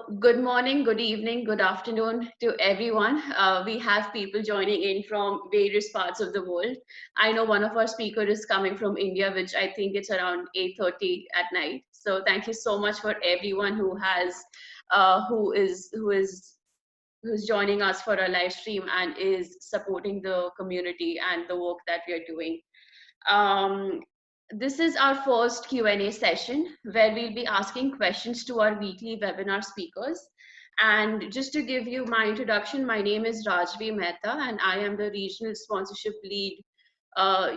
So good morning, good evening, good afternoon to everyone. We have people joining in from various parts of the world. I know one of our speakers is coming from India, which I think it's around 8:30 at night. So thank you so much for everyone who has, who's joining us for our live stream and is supporting the community and the work that we are doing. Um, this is our first Q&A session where we'll be asking questions to our weekly webinar speakers. And just to give you my introduction, my name is Rajvi Mehta and I am the Regional Sponsorship Lead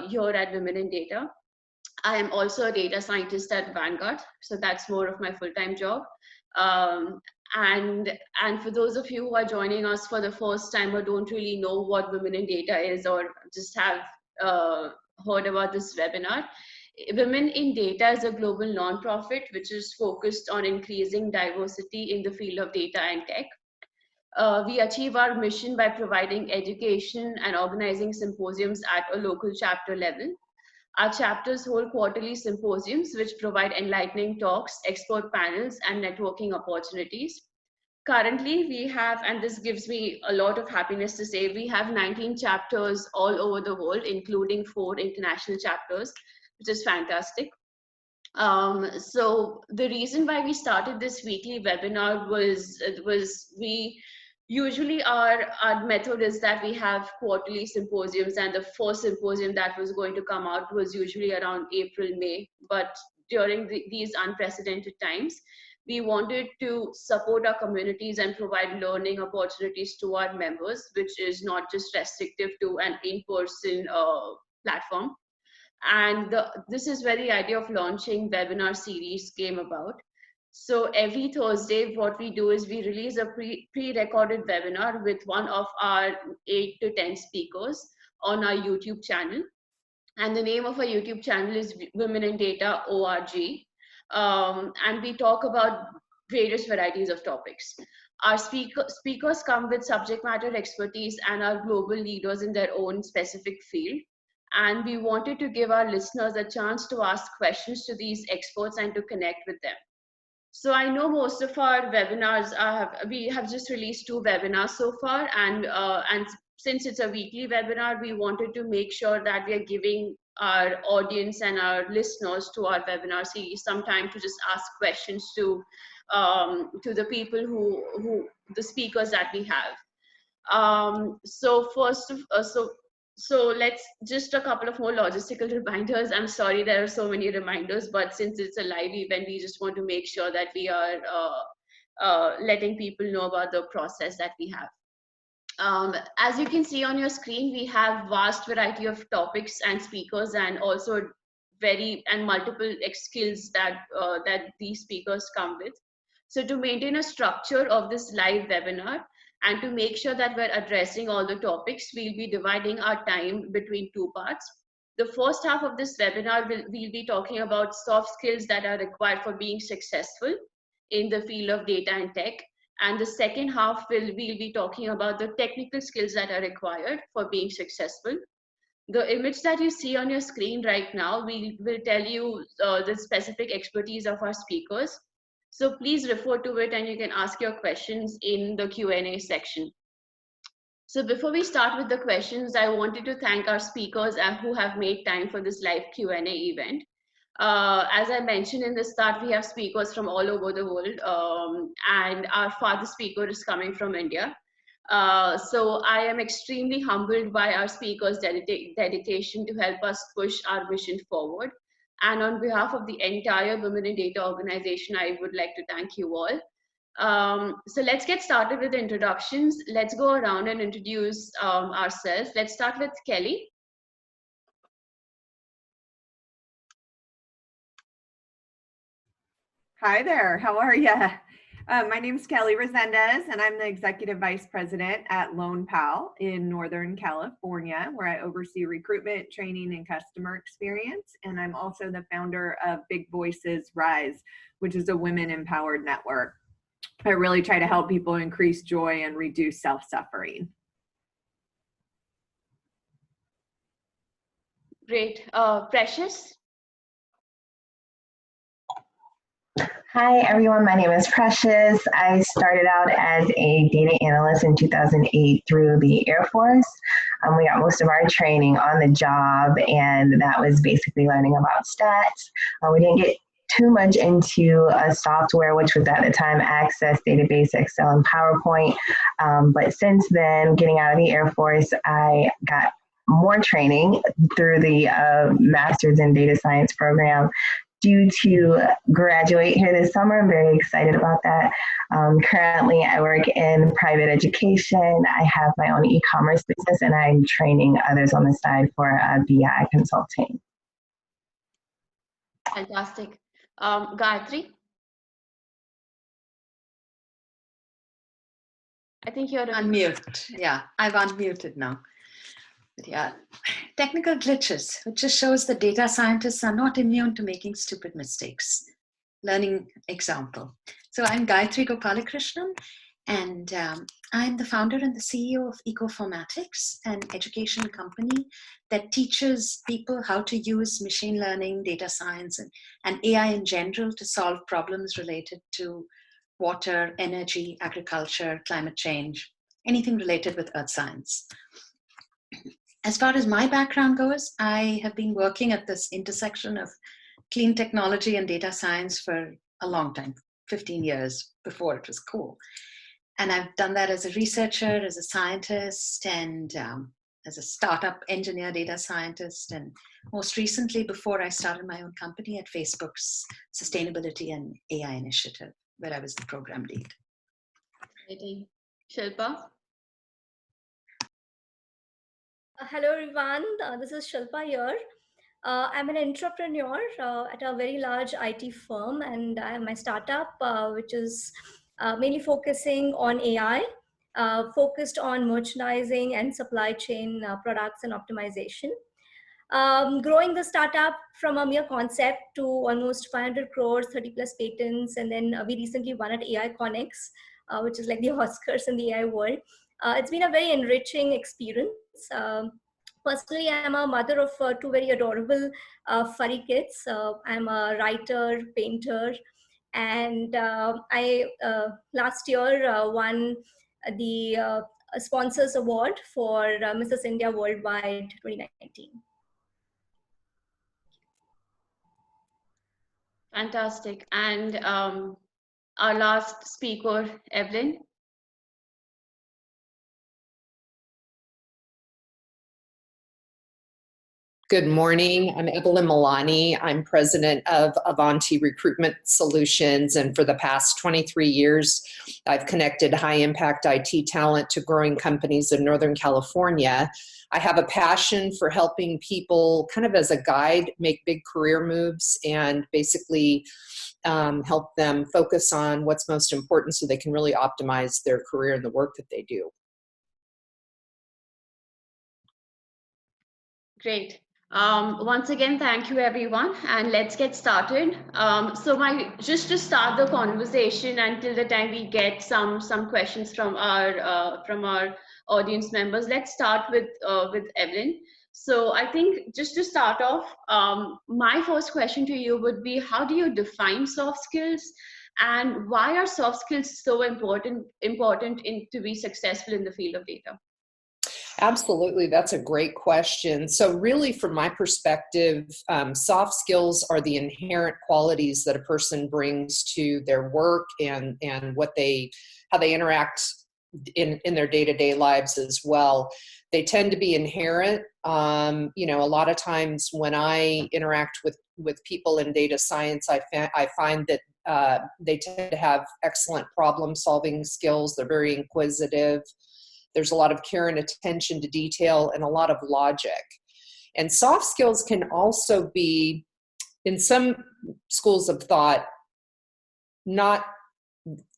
here at Women in Data. I am also a data scientist at Vanguard, so that's more of my full-time job. Um, and for those of you who are joining us for the first time or don't really know what Women in Data is or just have uh, heard about this webinar, Women in Data is a global nonprofit which is focused on increasing diversity in the field of data and tech. We achieve our mission by providing education and organizing symposiums at a local chapter level. Our chapters hold quarterly symposiums which provide enlightening talks, expert panels, and networking opportunities. Currently, we have, and this gives me a lot of happiness to say, we have 19 chapters all over the world, including 4 international chapters, which is fantastic. So the reason why we started this weekly webinar was we usually our method is that we have quarterly symposiums, and the first symposium that was going to come out was usually around April, May. But during these unprecedented times, we wanted to support our communities and provide learning opportunities to our members, which is not just restrictive to an in-person platform. And this is where the idea of launching webinar series came about. So every Thursday, what we do is we release a pre-recorded webinar with one of our 8 to 10 speakers on our YouTube channel. And the name of our YouTube channel is Women in Data ORG. And we talk about various varieties of topics. Our speakers come with subject matter expertise and are global leaders in their own specific field. And we wanted to give our listeners a chance to ask questions to these experts and to connect with them. So I know most of our webinars we have just released 2 webinars so far, and since it's a weekly webinar, we wanted to make sure that we are giving our audience and our listeners to our webinar series some time to just ask questions to the people who the speakers that we have. So let's just a couple of more logistical reminders. I'm sorry there are so many reminders, but since it's a live event, we just want to make sure that we are letting people know about the process that we have. As you can see on your screen, we have vast variety of topics and speakers, and also multiple skills that that these speakers come with. So to maintain a structure of this live webinar, and to make sure that we're addressing all the topics, we'll be dividing our time between 2 parts. The first half of this webinar, we'll be talking about soft skills that are required for being successful in the field of data and tech. And the second half, we'll be talking about the technical skills that are required for being successful. The image that you see on your screen right now will tell you the specific expertise of our speakers. So please refer to it and you can ask your questions in the Q&A section. So before we start with the questions, I wanted to thank our speakers who have made time for this live Q&A event. As I mentioned in the start, we have speakers from all over the world, and our farthest speaker is coming from India. So I am extremely humbled by our speakers' dedication to help us push our mission forward. And on behalf of the entire Women in Data organization, I would like to thank you all. So let's get started with the introductions. Let's go around and introduce ourselves. Let's start with Kelly. Hi there, how are you? My name is Kelly Resendez, and I'm the Executive Vice President at Lone Pal in Northern California, where I oversee recruitment, training, and customer experience. And I'm also the founder of Big Voices Rise, which is a women-empowered network. I really try to help people increase joy and reduce self-suffering. Great. Precious? Hi everyone, my name is Precious. I started out as a data analyst in 2008 through the Air Force. We got most of our training on the job, and that was basically learning about stats. We didn't get too much into software, which was at the time Access, Database, Excel, and PowerPoint. But since then, getting out of the Air Force, I got more training through the Master's in Data Science program. Due to graduate here this summer, I'm very excited about that. Currently, I work in private education. I have my own e-commerce business, and I'm training others on the side for BI consulting. Fantastic. Gayatri? I think you're unmute. Yeah, I've unmuted now. But yeah, technical glitches, which just shows that data scientists are not immune to making stupid mistakes. Learning example. So I'm Gayatri Gopalakrishnan, and I'm the founder and the CEO of Ecoformatics, an education company that teaches people how to use machine learning, data science, and AI in general to solve problems related to water, energy, agriculture, climate change, anything related with earth science. As far as my background goes, I have been working at this intersection of clean technology and data science for a long time, 15 years before it was cool. And I've done that as a researcher, as a scientist, and as a startup engineer, data scientist, and most recently, before I started my own company, at Facebook's Sustainability and AI Initiative, where I was the program lead. Shilpa? Hello everyone, this is Shilpa here. I'm an entrepreneur at a very large IT firm, and I have my startup, which is mainly focusing on AI, focused on merchandising and supply chain products and optimization. Growing the startup from a mere concept to almost 500 crores, 30 plus patents, and then we recently won at AI Connects, which is like the Oscars in the AI world. It's been a very enriching experience. Personally, I'm a mother of two very adorable furry kids. I'm a writer, painter, and I last year won the Sponsors Award for Mrs. India Worldwide 2019. Fantastic. And our last speaker, Evelyn. Good morning. I'm Evelyn Milani. I'm president of Avanti Recruitment Solutions. And for the past 23 years, I've connected high impact IT talent to growing companies in Northern California. I have a passion for helping people kind of as a guide make big career moves and basically help them focus on what's most important so they can really optimize their career and the work that they do. Great. Once again, thank you everyone, and let's get started. Just to start the conversation until the time we get some questions from our audience members, let's start with Evelyn. So I think just to start off, my first question to you would be, how do you define soft skills, and why are soft skills so important to be successful in the field of data? Absolutely, that's a great question. So really, from my perspective, soft skills are the inherent qualities that a person brings to their work and how they interact in their day-to-day lives as well. They tend to be inherent. A lot of times when I interact with people in data science, I find that they tend to have excellent problem-solving skills. They're very inquisitive. There's a lot of care and attention to detail and a lot of logic. And soft skills can also be, in some schools of thought, not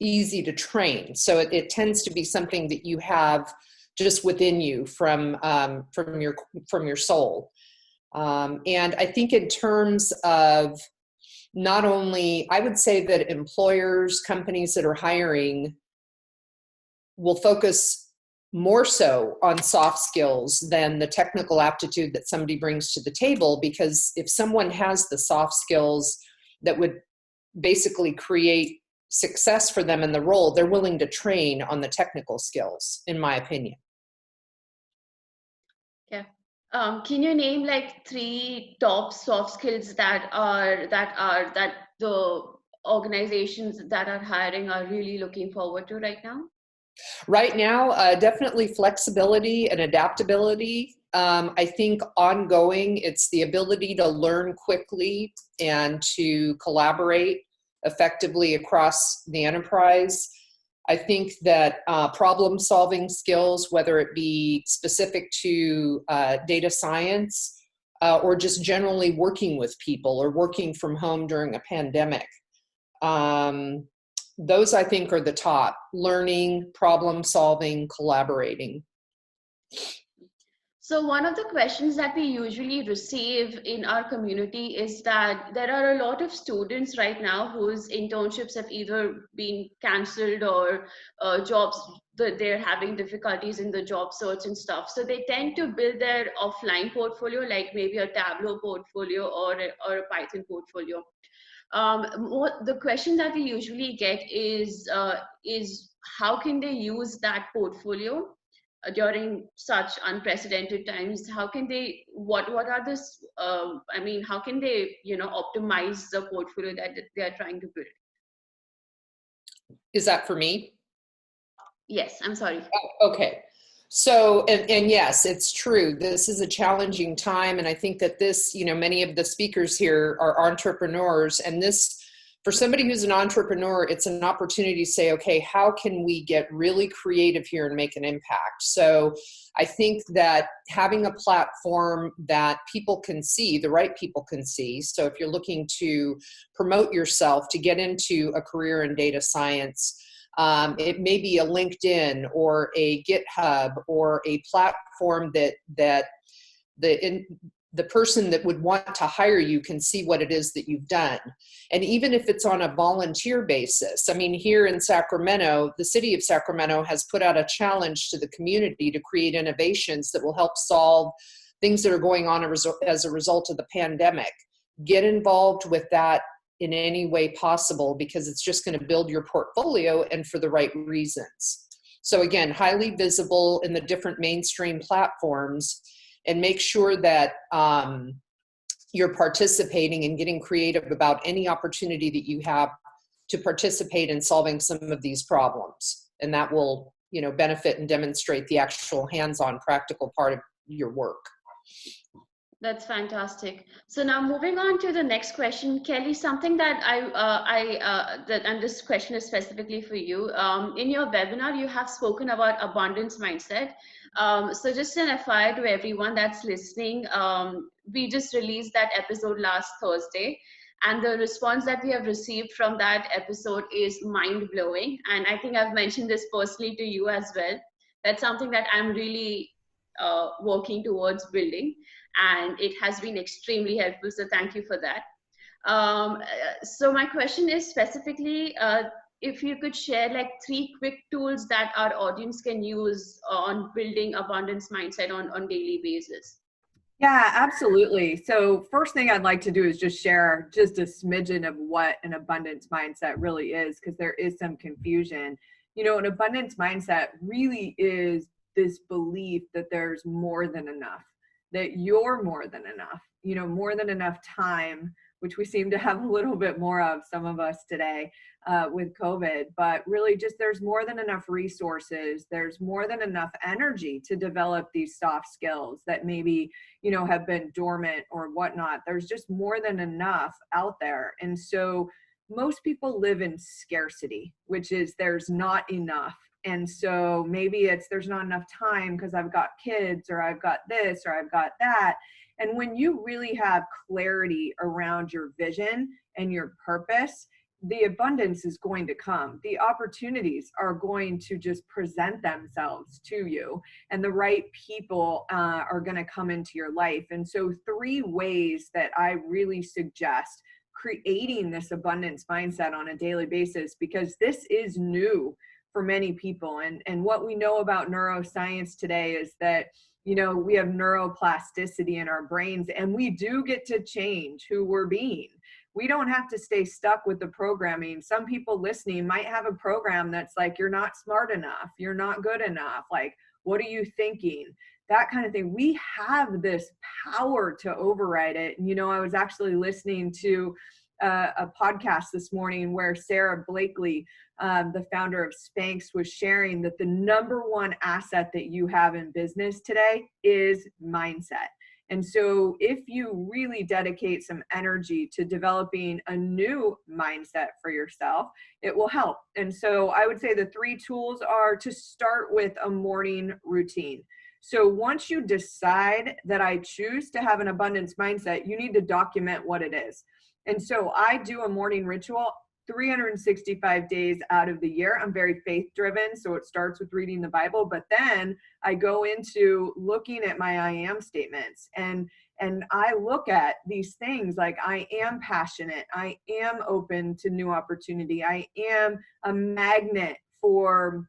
easy to train. So it tends to be something that you have just within you from your soul. And I think in terms of not only, I would say that employers, companies that are hiring will focus more so on soft skills than the technical aptitude that somebody brings to the table, because if someone has the soft skills that would basically create success for them in the role, they're willing to train on the technical skills, in my opinion. Yeah. Can you name like 3 top soft skills that the organizations that are hiring are really looking forward to right now? Right now, definitely flexibility and adaptability. I think ongoing, it's the ability to learn quickly and to collaborate effectively across the enterprise. I think that problem-solving skills, whether it be specific to data science or just generally working with people or working from home during a pandemic, those I think are the top: learning, problem solving, collaborating. So one of the questions that we usually receive in our community is that there are a lot of students right now whose internships have either been cancelled or jobs that they're having difficulties in the job search and stuff. So they tend to build their offline portfolio, like maybe a Tableau portfolio or a Python portfolio. The question that we usually get is how can they use that portfolio during such unprecedented times? How can they, what are this, I mean, how can they, optimize the portfolio that they are trying to build? Is that for me? Yes, I'm sorry. Oh, okay. So, and yes, it's true. This is a challenging time. And I think that this, many of the speakers here are entrepreneurs. And this, for somebody who's an entrepreneur, it's an opportunity to say, okay, how can we get really creative here and make an impact? So I think that having a platform that people can see, the right people can see. So if you're looking to promote yourself to get into a career in data science, it may be a LinkedIn or a GitHub or a platform that the person that would want to hire you can see what it is that you've done. And even if it's on a volunteer basis, I mean, here in Sacramento, the city of Sacramento has put out a challenge to the community to create innovations that will help solve things that are going on as a result of the pandemic. Get involved with that in any way possible, because it's just going to build your portfolio and for the right reasons. So again, highly visible in the different mainstream platforms, and make sure that you're participating and getting creative about any opportunity that you have to participate in solving some of these problems. And that will, benefit and demonstrate the actual hands-on practical part of your work. That's fantastic. So now moving on to the next question, Kelly, something that and this question is specifically for you. In your webinar, you have spoken about abundance mindset. So just an FYI to everyone that's listening, we just released that episode last Thursday, and the response that we have received from that episode is mind-blowing. And I think I've mentioned this personally to you as well. That's something that I'm really working towards building, and it has been extremely helpful, so thank you for that. So my question is specifically, if you could share like 3 quick tools that our audience can use on building abundance mindset on daily basis. Yeah, absolutely. So first thing I'd like to do is just share just a smidgen of what an abundance mindset really is, because there is some confusion. An abundance mindset really is this belief that there's more than enough, that you're more than enough, more than enough time, which we seem to have a little bit more of, some of us today with COVID, but really just there's more than enough resources. There's more than enough energy to develop these soft skills that maybe, have been dormant or whatnot. There's just more than enough out there. And so most people live in scarcity, which is there's not enough. And so maybe it's there's not enough time because I've got kids, or I've got this, or I've got that. And when you really have clarity around your vision and your purpose, the abundance is going to come. The opportunities are going to just present themselves to you, and the right people are going to come into your life. And so 3 ways that I really suggest creating this abundance mindset on a daily basis, because this is new for many people. And what we know about neuroscience today is that, we have neuroplasticity in our brains, and we do get to change who we're being. we don't have to stay stuck with the programming. Some people listening might have a program that's like, you're not smart enough, you're not good enough, like, what are you thinking? That kind of thing. We have this power to override it. And, I was actually listening to a podcast this morning where Sarah Blakely, the founder of Spanx, was sharing that the number one asset that you have in business today is mindset. And so if you really dedicate some energy to developing a new mindset for yourself, it will help. And so I would say the 3 tools are to start with a morning routine. So once you decide that I choose to have an abundance mindset, you need to document what it is. And so I do a morning ritual 365 days out of the year. I'm very faith driven. So it starts with reading the Bible, but then I go into looking at my I am statements, and I look at these things like, I am passionate. I am open to new opportunity. I am a magnet for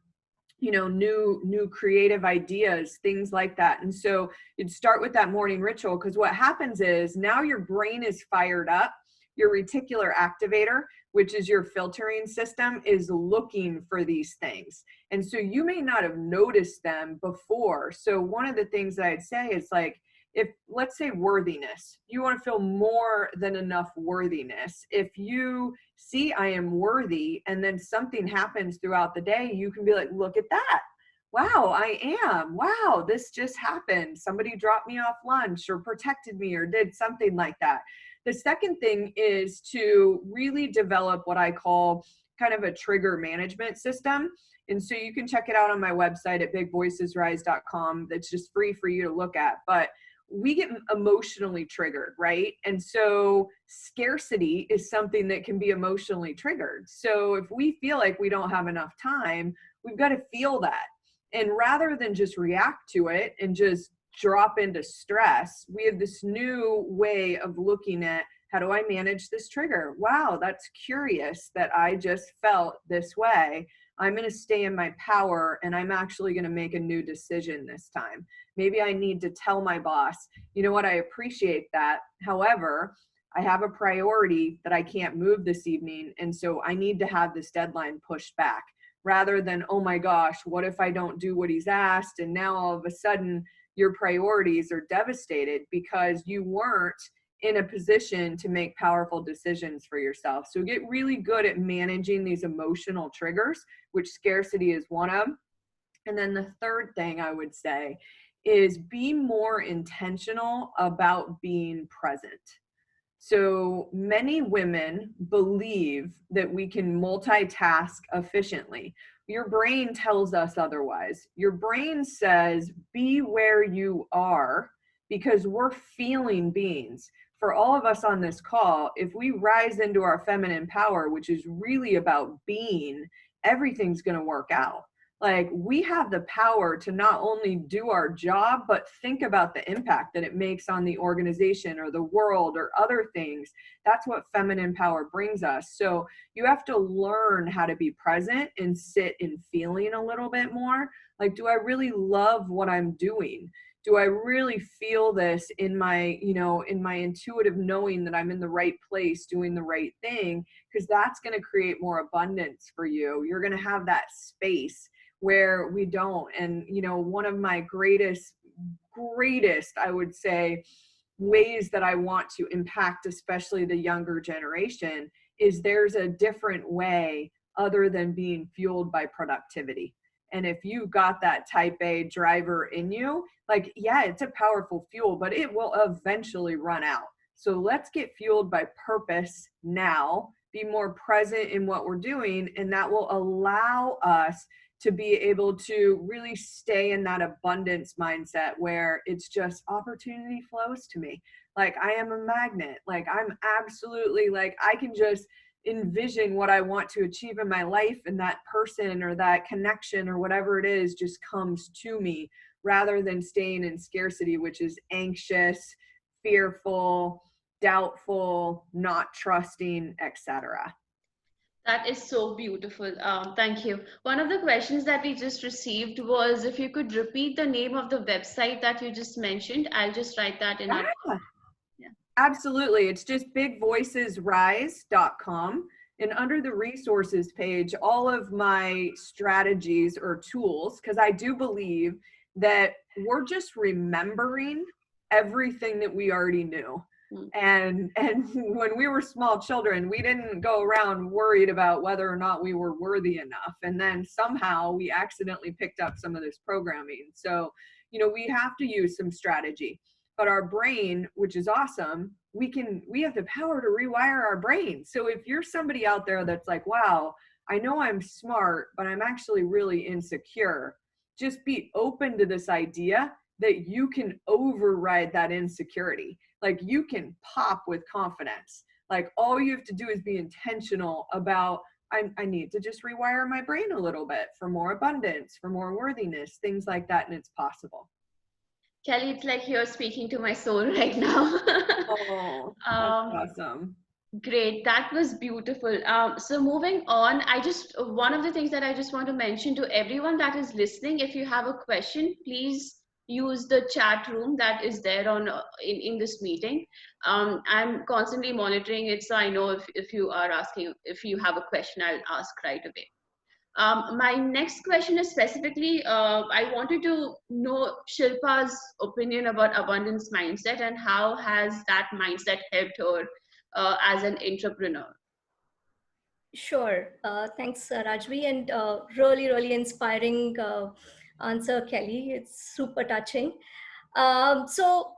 new creative ideas, things like that. And so you'd start with that morning ritual, because what happens is now your brain is fired up. Your reticular activator, which is your filtering system, is looking for these things. And so you may not have noticed them before. So one of the things that I'd say is like, if, let's say, worthiness, you want to feel more than enough worthiness. If you see I am worthy and then something happens throughout the day, you can be like, look at that. Wow, I am. Wow, this just happened. Somebody dropped me off lunch or protected me or did something like that. The second thing is to really develop what I call kind of a trigger management system. And so you can check it out on my website at bigvoicesrise.com. That's just free for you to look at. But we get emotionally triggered, right? And so scarcity is something that can be emotionally triggered. So if we feel like we don't have enough time, we've got to feel that. And rather than just react to it and just drop into stress, we have this new way of looking at, how do I manage this trigger? Wow, that's curious that I just felt this way. I'm going to stay in my power, and I'm actually going to make a new decision this time. Maybe I need to tell my boss, you know what, I appreciate that. However, I have a priority that I can't move this evening, and so I need to have this deadline pushed back, rather than, oh my gosh, what if I don't do what he's asked? And now all of a sudden your priorities are devastated because you weren't in a position to make powerful decisions for yourself. So get really good at managing these emotional triggers, which scarcity is one of. And then the third thing I would say is be more intentional about being present. So many women believe that we can multitask efficiently. Your brain tells us otherwise. Your brain says, be where you are, because we're feeling beings. For all of us on this call, if we rise into our feminine power, which is really about being, everything's going to work out. Like, we have the power to not only do our job, but think about the impact that it makes on the organization or the world or other things. That's what feminine power brings us. So you have to learn how to be present and sit in feeling a little bit more. Like, do I really love what I'm doing? Do I really feel this in my, in my intuitive knowing that I'm in the right place doing the right thing? Because that's going to create more abundance for you. You're going to have that space where we don't. And, one of my greatest, I would say, ways that I want to impact, especially the younger generation, is there's a different way other than being fueled by productivity. And if you got that type A driver in you, like, yeah, it's a powerful fuel, but it will eventually run out. So let's get fueled by purpose now, be more present in what we're doing, and that will allow us to be able to really stay in that abundance mindset where it's just opportunity flows to me. Like, I am a magnet. Like, I'm absolutely, like, I can just envision what I want to achieve in my life, and that person or that connection or whatever it is just comes to me, rather than staying in scarcity, which is anxious, fearful, doubtful, not trusting, etc. That is so beautiful. Thank you. One of the questions that we just received was if you could repeat the name of the website that you just mentioned. I'll just write that in our. Yeah. Yeah. Absolutely. It's just bigvoicesrise.com. And under the resources page, all of my strategies or tools, because I do believe that we're just remembering everything that we already knew. And when we were small children, we didn't go around worried about whether or not we were worthy enough. And then somehow we accidentally picked up some of this programming. So, we have to use some strategy. But our brain, which is awesome, we have the power to rewire our brain. So if you're somebody out there that's like, wow, I know I'm smart, but I'm actually really insecure, just be open to this idea that you can override that insecurity. Like, you can pop with confidence. Like, all you have to do is be intentional about, I need to just rewire my brain a little bit for more abundance, for more worthiness, things like that, and it's possible. Kelly, it's like you're speaking to my soul right now. Oh, that's awesome. Great, that was beautiful. So moving on, one of the things that I just want to mention to everyone that is listening, if you have a question, please use the chat room that is there in this meeting. I'm constantly monitoring it, so I know if you are asking, if you have a question, I'll ask right away. My next question is specifically, I wanted to know Shilpa's opinion about abundance mindset and how has that mindset helped her as an entrepreneur. Sure. Thanks, Rajvi, and really, really inspiring answer, Kelly. It's super touching. So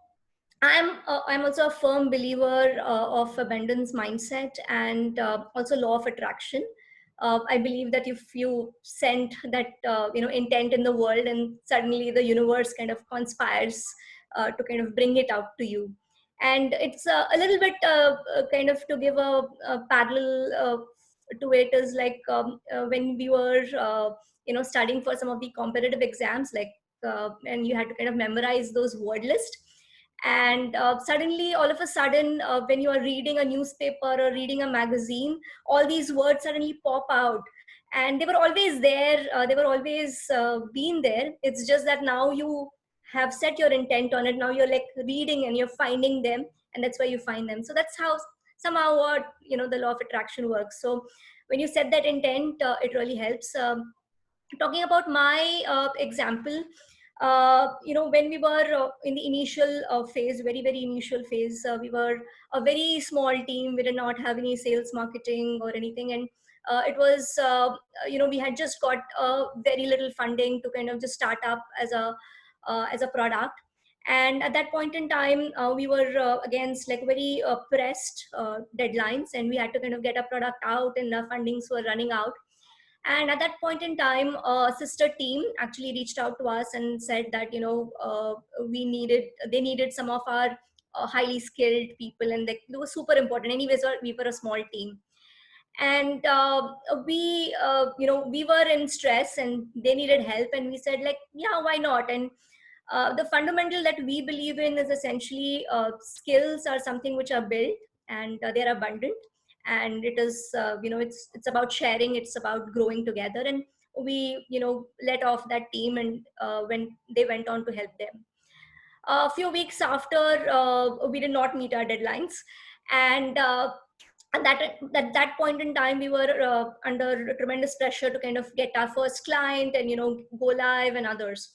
I'm also a firm believer of abundance mindset and also law of attraction. I believe that if you send that intent in the world, and suddenly the universe kind of conspires to kind of bring it out to you. And it's a little bit kind of to give a parallel to it is like when we were studying for some of the competitive exams, like and you had to kind of memorize those word lists. And suddenly, all of a sudden, when you are reading a newspaper or reading a magazine, all these words suddenly pop out, and they were always there. They were always been there. It's just that now you have set your intent on it. Now you're like reading and you're finding them, and that's why you find them. So that's how somehow what the law of attraction works. So when you set that intent, it really helps. Talking about my example, when we were in the initial phase, very, very initial phase, we were a very small team. We did not have any sales, marketing or anything. And it was, we had just got very little funding to kind of just start up as a product. And at that point in time, we were against like very pressed deadlines, and we had to kind of get a product out, and the fundings were running out. And at that point in time, a sister team actually reached out to us and said that they needed some of our highly skilled people, and they were super important. Anyways, we were a small team, and we were in stress, and they needed help, and we said like, yeah, why not? And the fundamental that we believe in is essentially skills are something which are built, and they're abundant, and it is it's about sharing, it's about growing together. And we let off that team, and when they went on to help them. A few weeks after, we did not meet our deadlines, and at that point in time, we were under tremendous pressure to kind of get our first client and go live and others.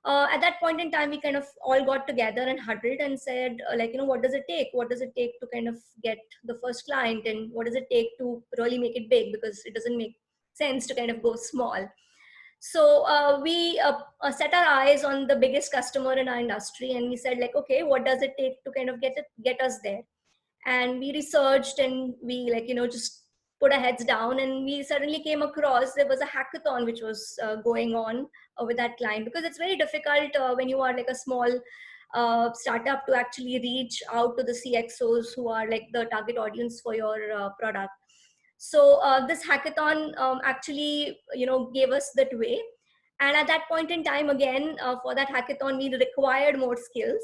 At that point in time, we kind of all got together and huddled and said, what does it take? What does it take to kind of get the first client? And what does it take to really make it big? Because it doesn't make sense to kind of go small. So we set our eyes on the biggest customer in our industry, and we said like, okay, what does it take to kind of get us there? And we researched, and we just put our heads down, and we suddenly came across there was a hackathon which was going on with that client, because it's very difficult when you are like a small startup to actually reach out to the CXOs who are like the target audience for your product. So this hackathon actually gave us that way. And at that point in time, again, for that hackathon, we required more skills.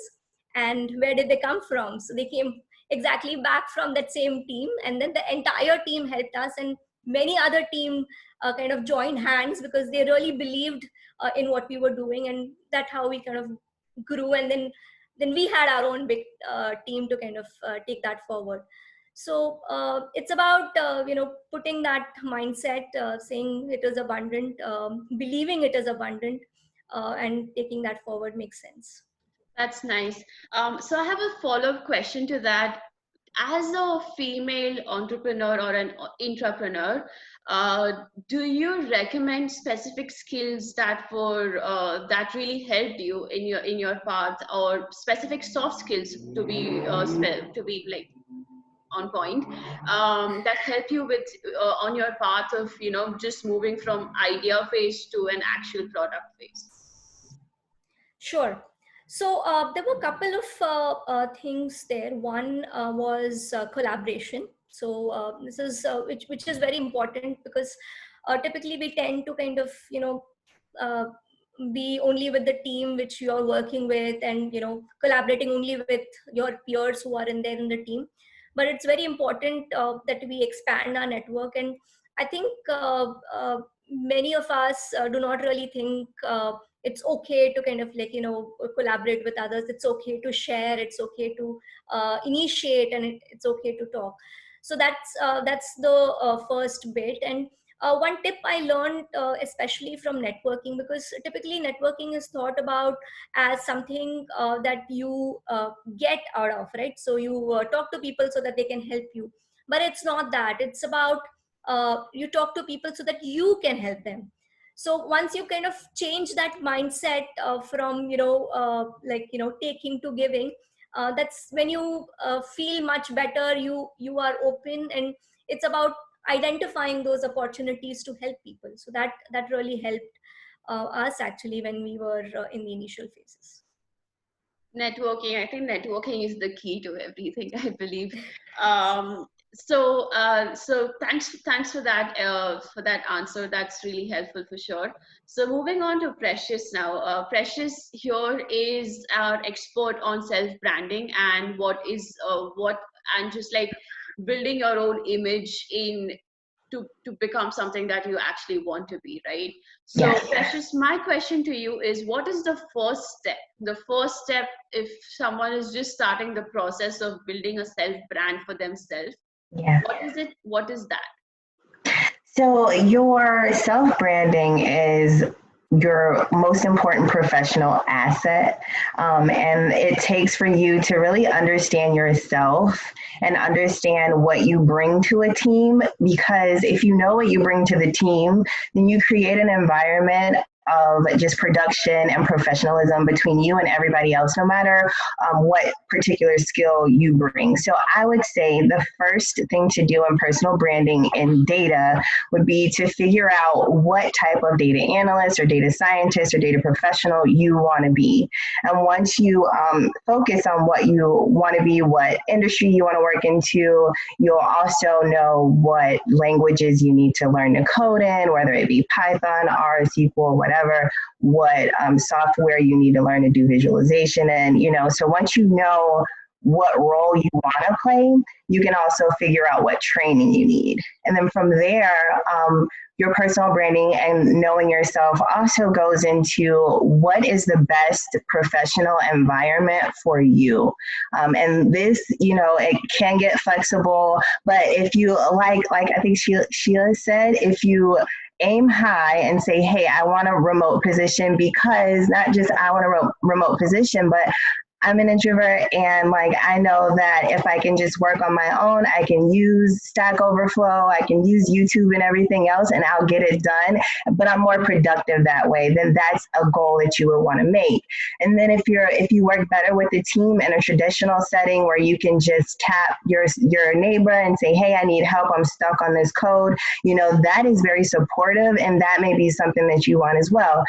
And where did they come from? So they came exactly back from that same team, and then the entire team helped us, and many other team kind of joined hands because they really believed in what we were doing, and that's how we kind of grew. And then then we had our own big team to kind of take that forward. So it's about putting that mindset, saying it is abundant, believing it is abundant, and taking that forward makes sense. That's nice. So I have a follow-up question to that. As a female entrepreneur or an intrapreneur, do you recommend specific skills that that really helped you in your path, or specific soft skills to be like on point, that help you with on your path of just moving from idea phase to an actual product phase? Sure. So there were a couple of things there. One was collaboration. So this is which is very important, because typically we tend to kind of uh, be only with the team which you are working with, and collaborating only with your peers who are in there in the team. But it's very important that we expand our network, and I think many of us do not really think it's okay to kind of collaborate with others. It's okay to share, it's okay to initiate, and it's okay to talk. So that's the first bit. And one tip I learned, especially from networking, because typically networking is thought about as something that you get out of, right? So you talk to people so that they can help you, but it's not that. It's about you talk to people so that you can help them. So once you kind of change that mindset from taking to giving, that's when you feel much better. You are open, and it's about identifying those opportunities to help people. So that really helped us actually when we were in the initial phases. Networking, I think networking is the key to everything, I believe. So thanks for that answer. That's really helpful for sure. So moving on to Precious now. Precious here is our expert on self-branding and just like building your own image to become something that you actually want to be, right? So Yes. Precious, my question to you is, what is the first step? The first step, if someone is just starting the process of building a self-brand for themselves, Yeah. what is it? What is that? So your self-branding is your most important professional asset. And it takes for you to really understand yourself and understand what you bring to a team, because if you know what you bring to the team, then you create an environment of just production and professionalism between you and everybody else, no matter what particular skill you bring. So I would say the first thing to do in personal branding in data would be to figure out what type of data analyst or data scientist or data professional you want to be. And once you focus on what you want to be, what industry you want to work into, you'll also know what languages you need to learn to code in, whether it be Python, R, SQL, whatever, what software you need to learn to do visualization in, so once you know what role you want to play, you can also figure out what training you need. And then from there, your personal branding and knowing yourself also goes into what is the best professional environment for you. And this, it can get flexible, but if you like I think Sheila said, if you aim high and say, hey, I want a remote position, because not just I want a remote position, but I'm an introvert, and I know that if I can just work on my own, I can use Stack Overflow, I can use YouTube and everything else, and I'll get it done. But I'm more productive that way. Then that's a goal that you would want to make. And then if you work better with the team in a traditional setting where you can just tap your neighbor and say, hey, I need help, I'm stuck on this code, that is very supportive, and that may be something that you want as well.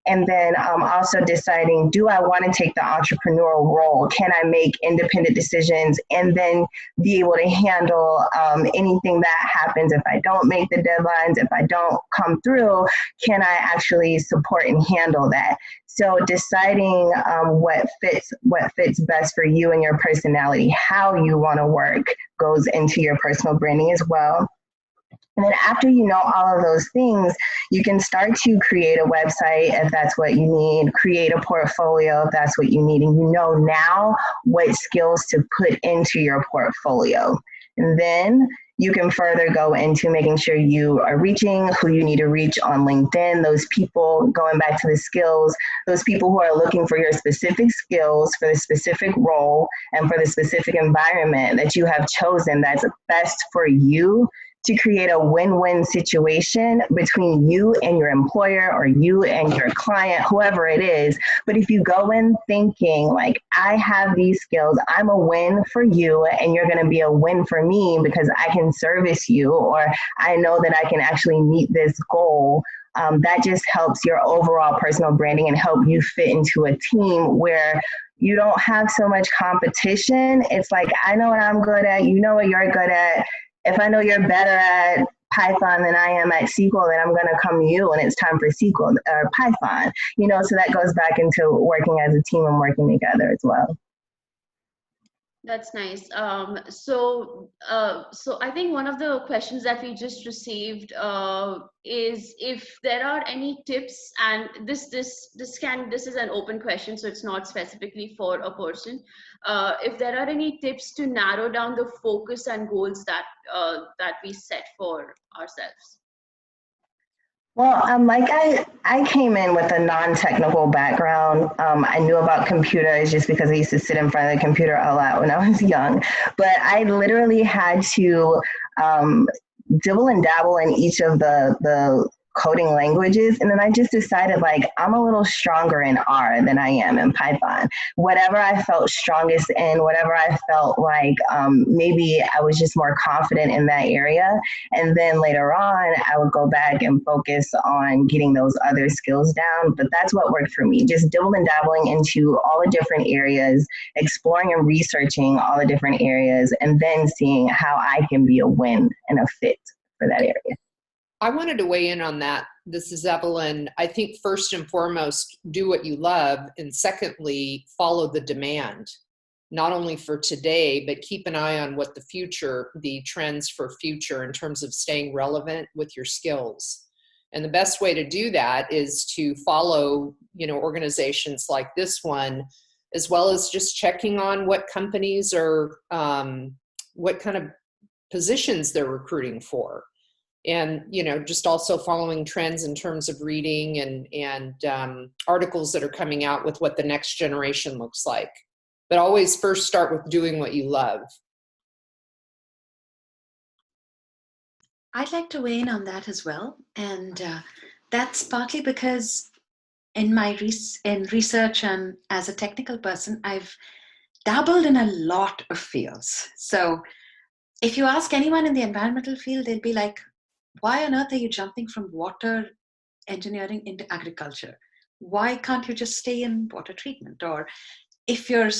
And then also deciding, do I want to take the entrepreneurial role? Can I make independent decisions and then be able to handle anything that happens if I don't make the deadlines, if I don't come through? Can I actually support and handle that? So deciding what fits best for you and your personality, how you want to work, goes into your personal branding as well. And then after you know all of those things, you can start to create a website if that's what you need, create a portfolio if that's what you need, and you know now what skills to put into your portfolio. And then you can further go into making sure you are reaching who you need to reach on LinkedIn, those people, going back to the skills, those people who are looking for your specific skills for the specific role and for the specific environment that you have chosen that's best for you, to create a win-win situation between you and your employer or you and your client, whoever it is. But if you go in thinking like, I have these skills, I'm a win for you and you're gonna be a win for me because I can service you, or I know that I can actually meet this goal, that just helps your overall personal branding and help you fit into a team where you don't have so much competition. It's like, I know what I'm good at, you know what you're good at. If I know you're better at Python than I am at SQL, then I'm going to come to you when it's time for SQL or Python. You know, so that goes back into working as a team and working together as well. That's nice. So I think one of the questions that we just received is if there are any tips, and this is an open question, so it's not specifically for a person. If there are any tips to narrow down the focus and goals that that we set for ourselves. Well, like I came in with a non-technical background. I knew about computers just because I used to sit in front of the computer a lot when I was young. But I literally had to dibble and dabble in each of the coding languages. And then I just decided like, I'm a little stronger in R than I am in Python. Whatever I felt strongest in, whatever I felt like maybe I was just more confident in that area. And then later on, I would go back and focus on getting those other skills down. But that's what worked for me, just dibble and dabbling into all the different areas, exploring and researching all the different areas, and then seeing how I can be a win and a fit for that area. I wanted to weigh in on that. This is Evelyn. I think first and foremost, do what you love. And secondly, follow the demand, not only for today, but keep an eye on what the trends for future in terms of staying relevant with your skills. And the best way to do that is to follow, organizations like this one, as well as just checking on what companies are, what kind of positions they're recruiting for. And, just also following trends in terms of reading and articles that are coming out with what the next generation looks like. But always first start with doing what you love. I'd like to weigh in on that as well. And that's partly because in my research and as a technical person, I've dabbled in a lot of fields. So if you ask anyone in the environmental field, they'll be like, why on earth are you jumping from water engineering into agriculture? Why can't you just stay in water treatment? Or if you're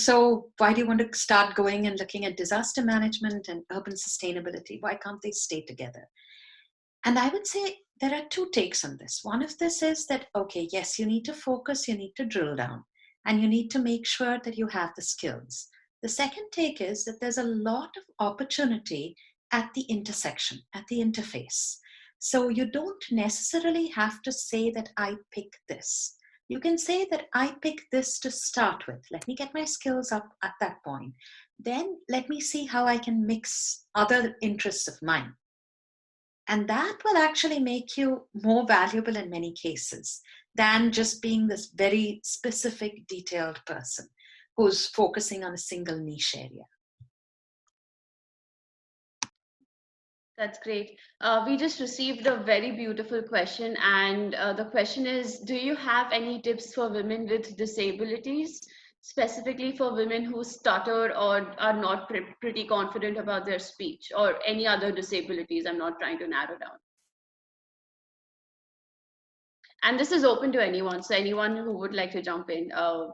why do you want to start going and looking at disaster management and urban sustainability? Why can't they stay together? And I would say there are two takes on this. One of this is that, okay, yes, you need to focus, you need to drill down, and you need to make sure that you have the skills. The second take is that there's a lot of opportunity at the intersection, at the interface. So you don't necessarily have to say that I pick this. You can say that I pick this to start with. Let me get my skills up at that point. Then let me see how I can mix other interests of mine. And that will actually make you more valuable in many cases than just being this very specific, detailed person who's focusing on a single niche area. That's great. We just received a very beautiful question, and the question is, do you have any tips for women with disabilities, specifically for women who stutter or are not pretty confident about their speech, or any other disabilities? I'm not trying to narrow down. And this is open to anyone, so anyone who would like to jump in or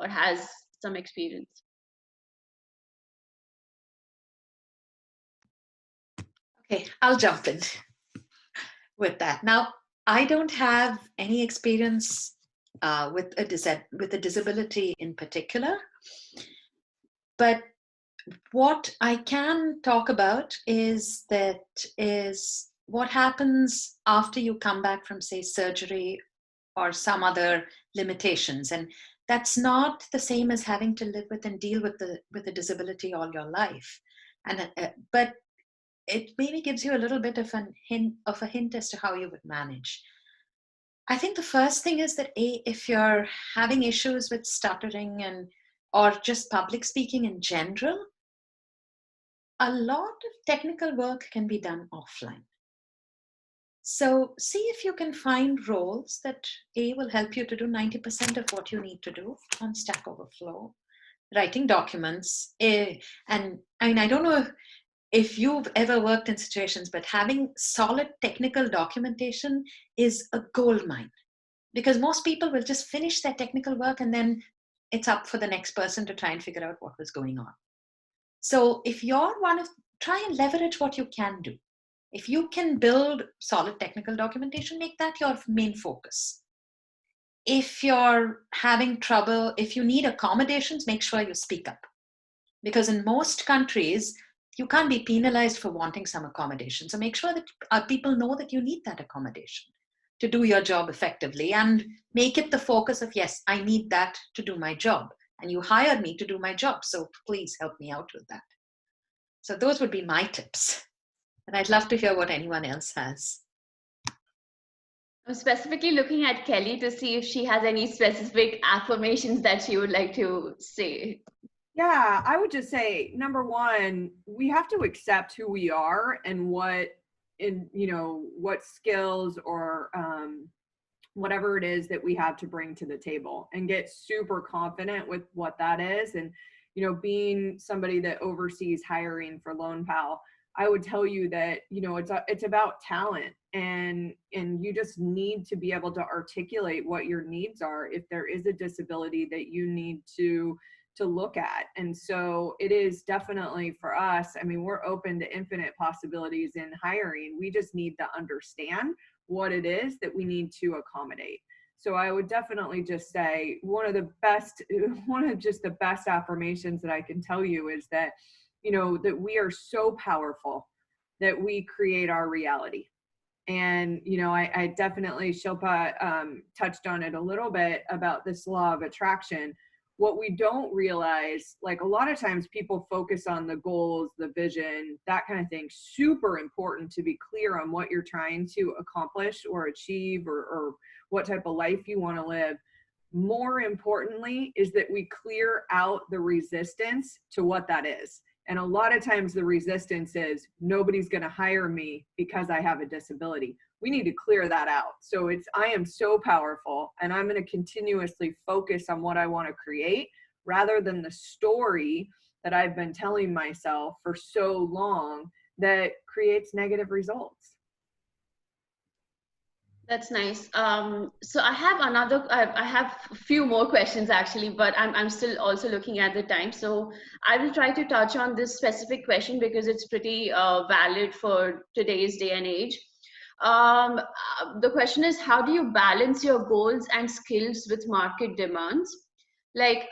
has some experience. Okay, I'll jump in with that. Now, I don't have any experience with a disability in particular, but What I can talk about is what happens after you come back from, say, surgery or some other limitations. And that's not the same as having to live with and deal with the disability all your life. And but it maybe gives you a little bit of a hint as to how you would manage. I think the first thing is that if you're having issues with stuttering or just public speaking in general, a lot of technical work can be done offline. So see if you can find roles that will help you to do 90% of what you need to do on Stack Overflow, writing documents. And I mean, I don't know if you've ever worked in situations, but having solid technical documentation is a goldmine, because most people will just finish their technical work and then it's up for the next person to try and figure out what was going on. So if you're try and leverage what you can do. If you can build solid technical documentation, make that your main focus. If you're having trouble, if you need accommodations, make sure you speak up. Because in most countries, you can't be penalized for wanting some accommodation. So make sure that people know that you need that accommodation to do your job effectively, and make it the focus of, yes, I need that to do my job. And you hired me to do my job, so please help me out with that. So those would be my tips. And I'd love to hear what anyone else has. I'm specifically looking at Kelly to see if she has any specific affirmations that she would like to say. Yeah, I would just say, number one, we have to accept who we are and what skills or whatever it is that we have to bring to the table, and get super confident with what that is. And, being somebody that oversees hiring for Lone Pal, I would tell you that, it's about talent, and you just need to be able to articulate what your needs are if there is a disability that you need to look at. And so it is definitely for us, I mean, we're open to infinite possibilities in hiring. We just need to understand what it is that we need to accommodate. So I would definitely just say one of the best affirmations that I can tell you is that, that we are so powerful that we create our reality. And, I definitely, Shilpa touched on it a little bit about this law of attraction. What we don't realize, like, a lot of times people focus on the goals, the vision, that kind of thing. Super important to be clear on what you're trying to accomplish or achieve, or what type of life you want to live. More importantly is that we clear out the resistance to what that is. And a lot of times the resistance is, nobody's going to hire me because I have a disability. We need to clear that out. So I am so powerful, and I'm going to continuously focus on what I want to create, rather than the story that I've been telling myself for so long that creates negative results. That's nice. So I have I have a few more questions actually, but I'm still also looking at the time. So I will try to touch on this specific question because it's pretty valid for today's day and age. The question is, how do you balance your goals and skills with market demands? Like,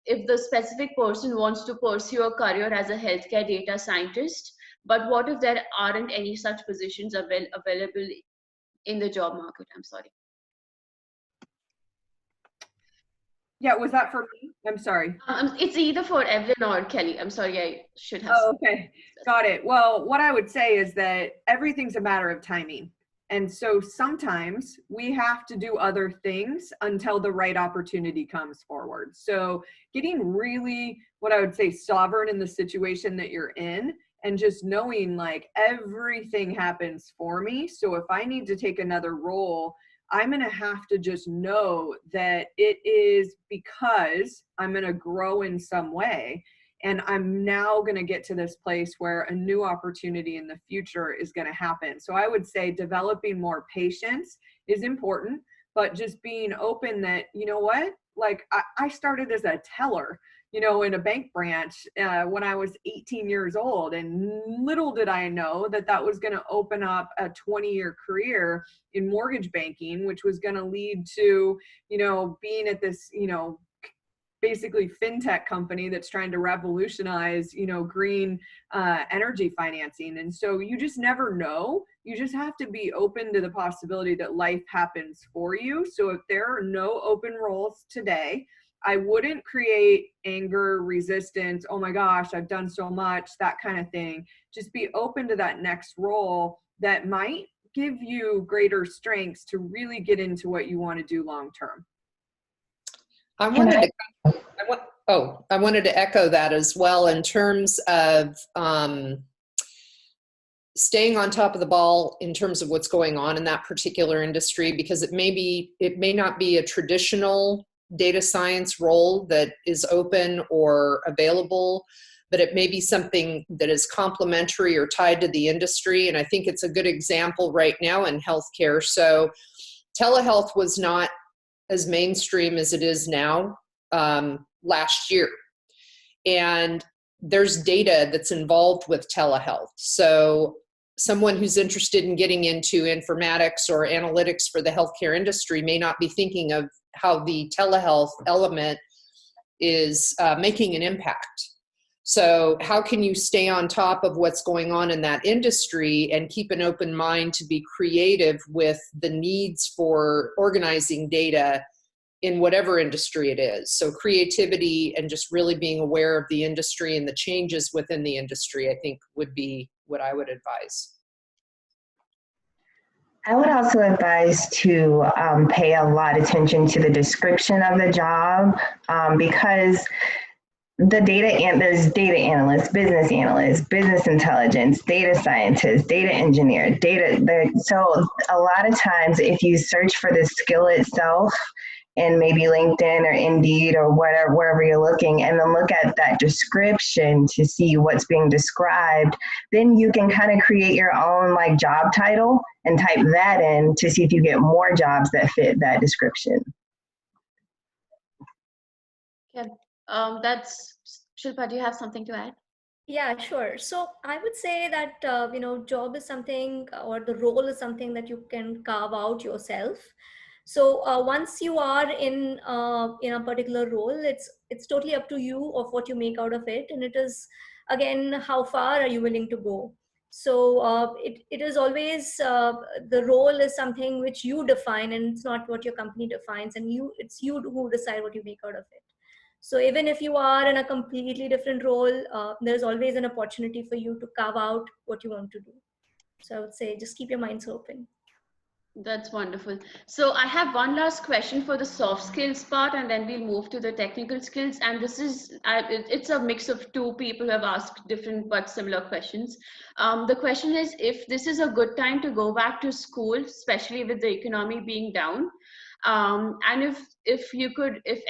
if the specific person wants to pursue a career as a healthcare data scientist, but what if there aren't any such positions available in the job market? I'm sorry. Yeah, was that for me? I'm sorry. It's either for Evelyn or Kelly. I'm sorry, I should have. Oh, okay. Got it. Well, what I would say is that everything's a matter of timing. And so sometimes we have to do other things until the right opportunity comes forward. So getting really, what I would say, sovereign in the situation that you're in, and just knowing, like, everything happens for me. So if I need to take another role, I'm going to have to just know that it is because I'm going to grow in some way. And I'm now going to get to this place where a new opportunity in the future is going to happen. So I would say developing more patience is important, but just being open that, you know what, like, I started as a teller, in a bank branch when I was 18 years old. And little did I know that that was going to open up a 20-year career in mortgage banking, which was going to lead to, being at this, basically fintech company that's trying to revolutionize, you know, green energy financing. And so you just never know. You just have to be open to the possibility that life happens for you. So if there are no open roles today, I wouldn't create anger, resistance, oh my gosh, I've done so much, that kind of thing. Just be open to that next role that might give you greater strengths to really get into what you want to do long term. I wanted to echo that as well in terms of staying on top of the ball in terms of what's going on in that particular industry, because it may not be a traditional data science role that is open or available, but it may be something that is complementary or tied to the industry. And I think it's a good example right now in healthcare. So telehealth was not as mainstream as it is now last year. And there's data that's involved with telehealth. So someone who's interested in getting into informatics or analytics for the healthcare industry may not be thinking of how the telehealth element is making an impact. So how can you stay on top of what's going on in that industry and keep an open mind to be creative with the needs for organizing data in whatever industry it is? So creativity and just really being aware of the industry and the changes within the industry, I think would be what I would advise. I would also advise to pay a lot of attention to the description of the job because there's data analysts, business intelligence, data scientists, data engineer, so a lot of times if you search for the skill itself in maybe LinkedIn or Indeed or whatever, wherever you're looking, and then look at that description to see what's being described, then you can kind of create your own like job title and type that in to see if you get more jobs that fit that description. Yeah, that's Shilpa. Do you have something to add? Yeah, sure. So I would say that job is something, or the role is something that you can carve out yourself. So once you are in a particular role, it's totally up to you of what you make out of it, and it is again how far are you willing to go. So it is always the role is something which you define, and it's not what your company defines, and it's you who decide what you make out of it. So even if you are in a completely different role, there's always an opportunity for you to carve out what you want to do. So I would say just keep your minds open. That's wonderful. So I have one last question for the soft skills part, and then we'll move to the technical skills. And this is, it's a mix of two people who have asked different but similar questions. The question is, if this is a good time to go back to school, especially with the economy being down, and if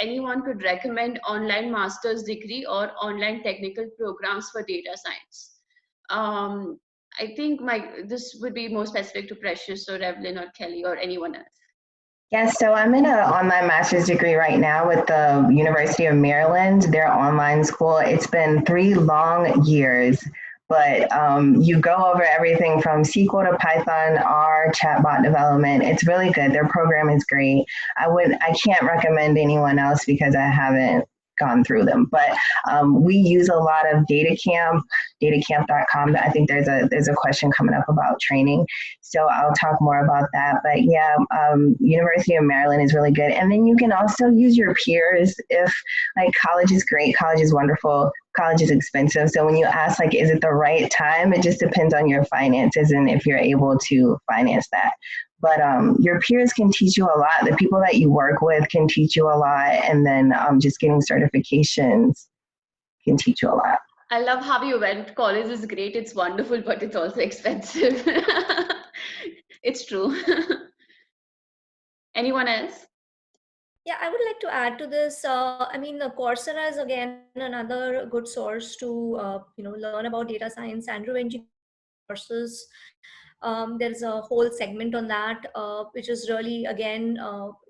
anyone could recommend online master's degree or online technical programs for data science. I think this would be more specific to Precious or Evelyn or Kelly or anyone else. Yes, so I'm in an online master's degree right now with the University of Maryland, their online school. It's been 3 long years, but you go over everything from SQL to Python, R, chatbot development. It's really good. Their program is great. I can't recommend anyone else because I haven't gone through them, but we use a lot of datacamp.com. I think there's a question coming up about training, so I'll talk more about that. But yeah, University of Maryland is really good, and then you can also use your peers. If like college is great, college is wonderful, college is expensive, so when you ask like is it the right time, it just depends on your finances and if you're able to finance that. But your peers can teach you a lot. The people that you work with can teach you a lot. And then just getting certifications can teach you a lot. I love how you went. College is great. It's wonderful, but it's also expensive. It's true. Anyone else? Yeah, I would like to add to this. Coursera is again another good source to learn about data science and engineering courses. There's a whole segment on that, which is really, again,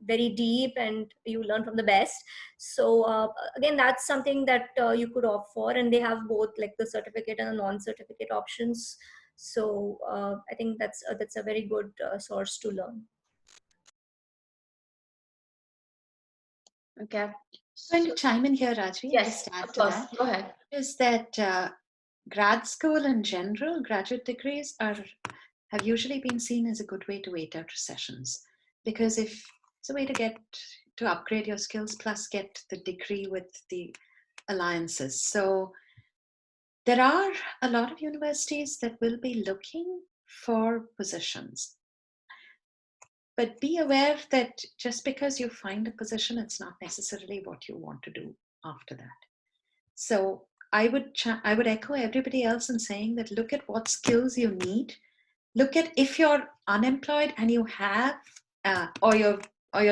very deep, and you learn from the best. So again, that's something that you could opt for, and they have both like the certificate and the non-certificate options. So I think that's a very good source to learn. Okay. Going to chime in here, Rajvi, and Yes, just add of to course. that, Go ahead. is that grad school in general, graduate degrees have usually been seen as a good way to wait out recessions, because if it's a way to upgrade your skills plus get the degree with the alliances. So there are a lot of universities that will be looking for positions. But be aware that just because you find a position, it's not necessarily what you want to do after that. So I would echo everybody else in saying that look at what skills you need. Look at if you're unemployed and you have, or you're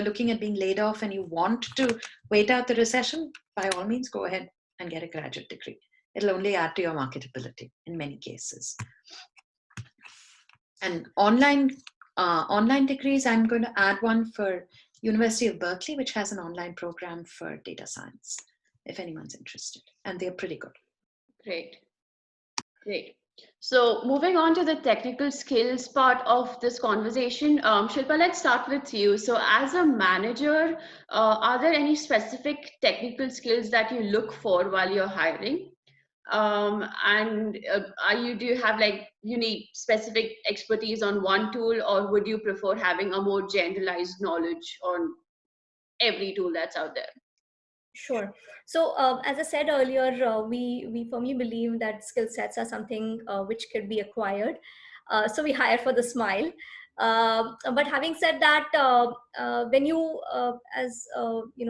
looking at being laid off and you want to wait out the recession. By all means, go ahead and get a graduate degree. It'll only add to your marketability in many cases. And online degrees, I'm going to add one for University of Berkeley, which has an online program for data science, if anyone's interested. And they're pretty good. Great. Great. So moving on to the technical skills part of this conversation, Shilpa, let's start with you. So as a manager, are there any specific technical skills that you look for while you're hiring? Do you have like unique specific expertise on one tool, or would you prefer having a more generalized knowledge on every tool that's out there? Sure. So, as I said earlier, we firmly believe that skill sets are something which could be acquired. So we hire for the smile. But having said that, when you as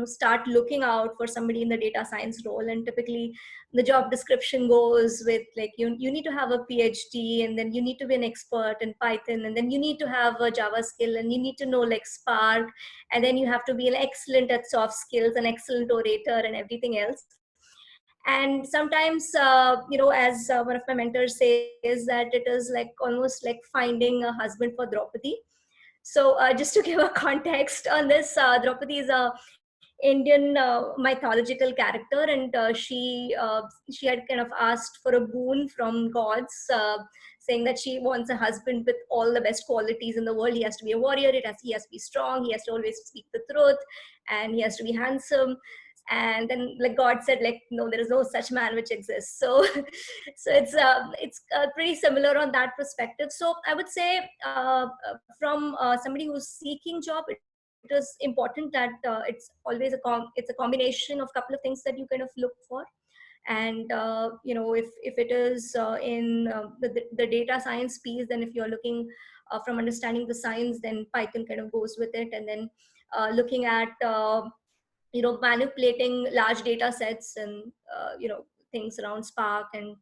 start looking out for somebody in the data science role, and typically the job description goes with like you need to have a PhD, and then you need to be an expert in Python, and then you need to have a Java skill, and you need to know like Spark, and then you have to be an excellent at soft skills, an excellent orator, and everything else. And sometimes as one of my mentors says, that it is like almost like finding a husband for Draupadi. So just to give a context on this, Draupadi is a Indian mythological character, and she had kind of asked for a boon from gods, saying that she wants a husband with all the best qualities in the world. He has to be a warrior. He has to be strong. He has to always speak the truth, and he has to be handsome. And then like God said, like, no, there is no such man which exists. So so it's pretty similar on that perspective. So I would say from somebody who's seeking job, it is important that it's always it's a combination of couple of things that you kind of look for. And if it is in the data science piece, then if you're looking from understanding the science, then Python kind of goes with it. And then looking at manipulating large data sets, and things around Spark and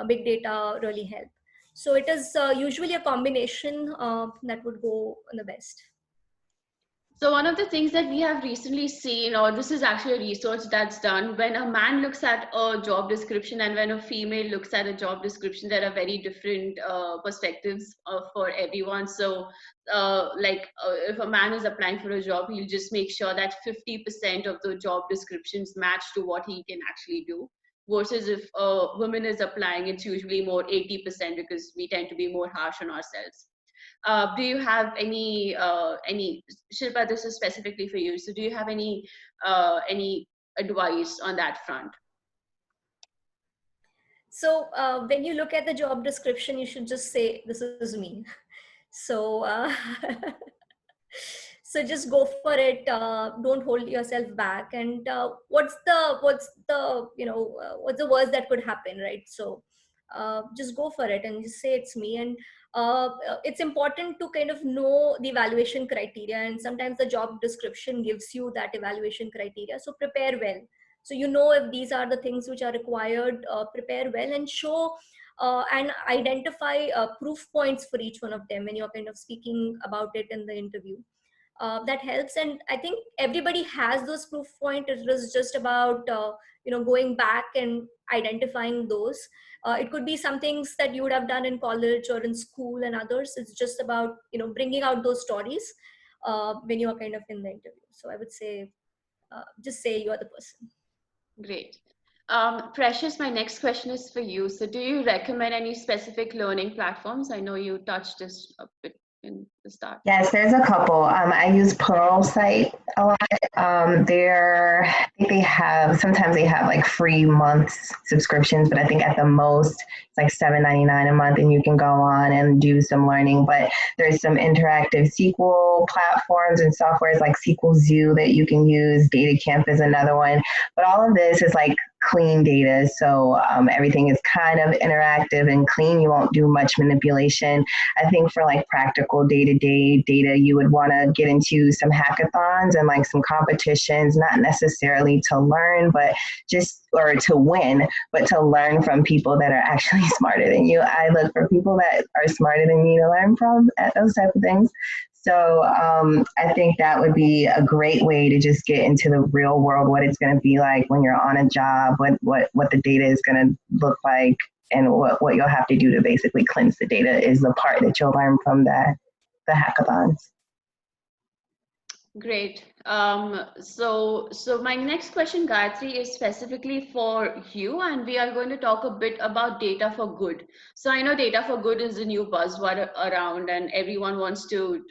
big data really help. So it is usually a combination that would go on the best. So one of the things that we have recently seen, or this is actually a research that's done, when a man looks at a job description and when a female looks at a job description, there are very different perspectives for everyone. So if a man is applying for a job, he'll just make sure that 50% of the job descriptions match to what he can actually do. Versus if a woman is applying, it's usually more 80%, because we tend to be more harsh on ourselves. Do you have any Shilpa, this is specifically for you, so do you have any advice on that front? So when you look at the job description, you should just say, this is me. So so just go for it. Don't hold yourself back. And what's the what's the worst that could happen, right? So just go for it and just say it's me. And it's important to kind of know the evaluation criteria, and sometimes the job description gives you that evaluation criteria. So prepare well. So if these are the things which are required, prepare well and show and identify proof points for each one of them when you're kind of speaking about it in the interview. That helps. And I think everybody has those proof points. It was just about going back and identifying those. It could be some things that you would have done in college or in school, and others it's just about bringing out those stories when you are kind of in the interview. So I would say just say you are the person. Great. Precious, my next question is for you. So do you recommend any specific learning platforms? I know you touched this a bit in the start? Yes, there's a couple. I use Pluralsight a lot. I think sometimes they have like free months subscriptions, but I think at the most it's like $7.99 a month, and you can go on and do some learning. But there's some interactive SQL platforms and softwares like SQL Zoo that you can use. Data Camp is another one. But all of this is like clean data, so everything is kind of interactive and clean. You won't do much manipulation. I think for like practical day-to-day data, you would want to get into some hackathons and like some competitions, not necessarily to learn, but or to win, but to learn from people that are actually smarter than you. I look for people that are smarter than me to learn from at those type of things. So I think that would be a great way to just get into the real world, what it's going to be like when you're on a job, what the data is going to look like, and what you'll have to do to basically cleanse the data is the part that you'll learn from the hackathons. Great. So my next question, Gayatri, is specifically for you, and we are going to talk a bit about data for good. So I know data for good is a new buzzword around, and everyone wants to,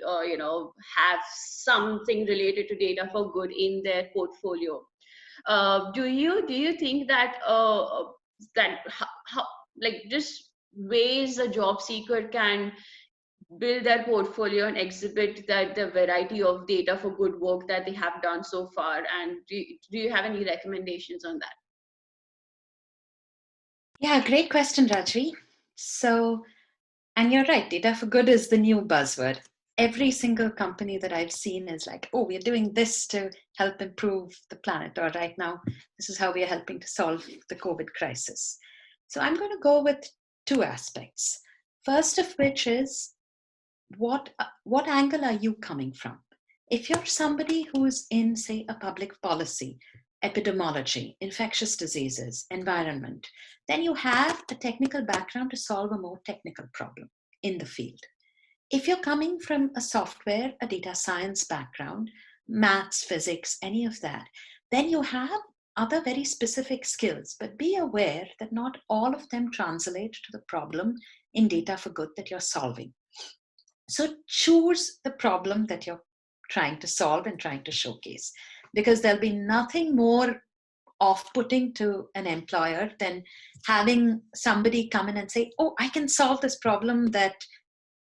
have something related to data for good in their portfolio. Do you think that how like just ways a job seeker can build their portfolio and exhibit the variety of data for good work that they have done so far? And do you have any recommendations on that? Yeah, great question, Rajvi. So, and you're right, data for good is the new buzzword. Every single company that I've seen is like, oh, we're doing this to help improve the planet, or right now, this is how we are helping to solve the COVID crisis. So I'm going to go with two aspects. First of which is, what angle are you coming from? If you're somebody who's in, say, a public policy, epidemiology, infectious diseases, environment, then you have a technical background to solve a more technical problem in the field. If you're coming from a software, a data science background, maths, physics, any of that, then you have other very specific skills, but be aware that not all of them translate to the problem in data for good that you're solving. So choose the problem that you're trying to solve and trying to showcase, because there'll be nothing more off-putting to an employer than having somebody come in and say, oh, I can solve this problem that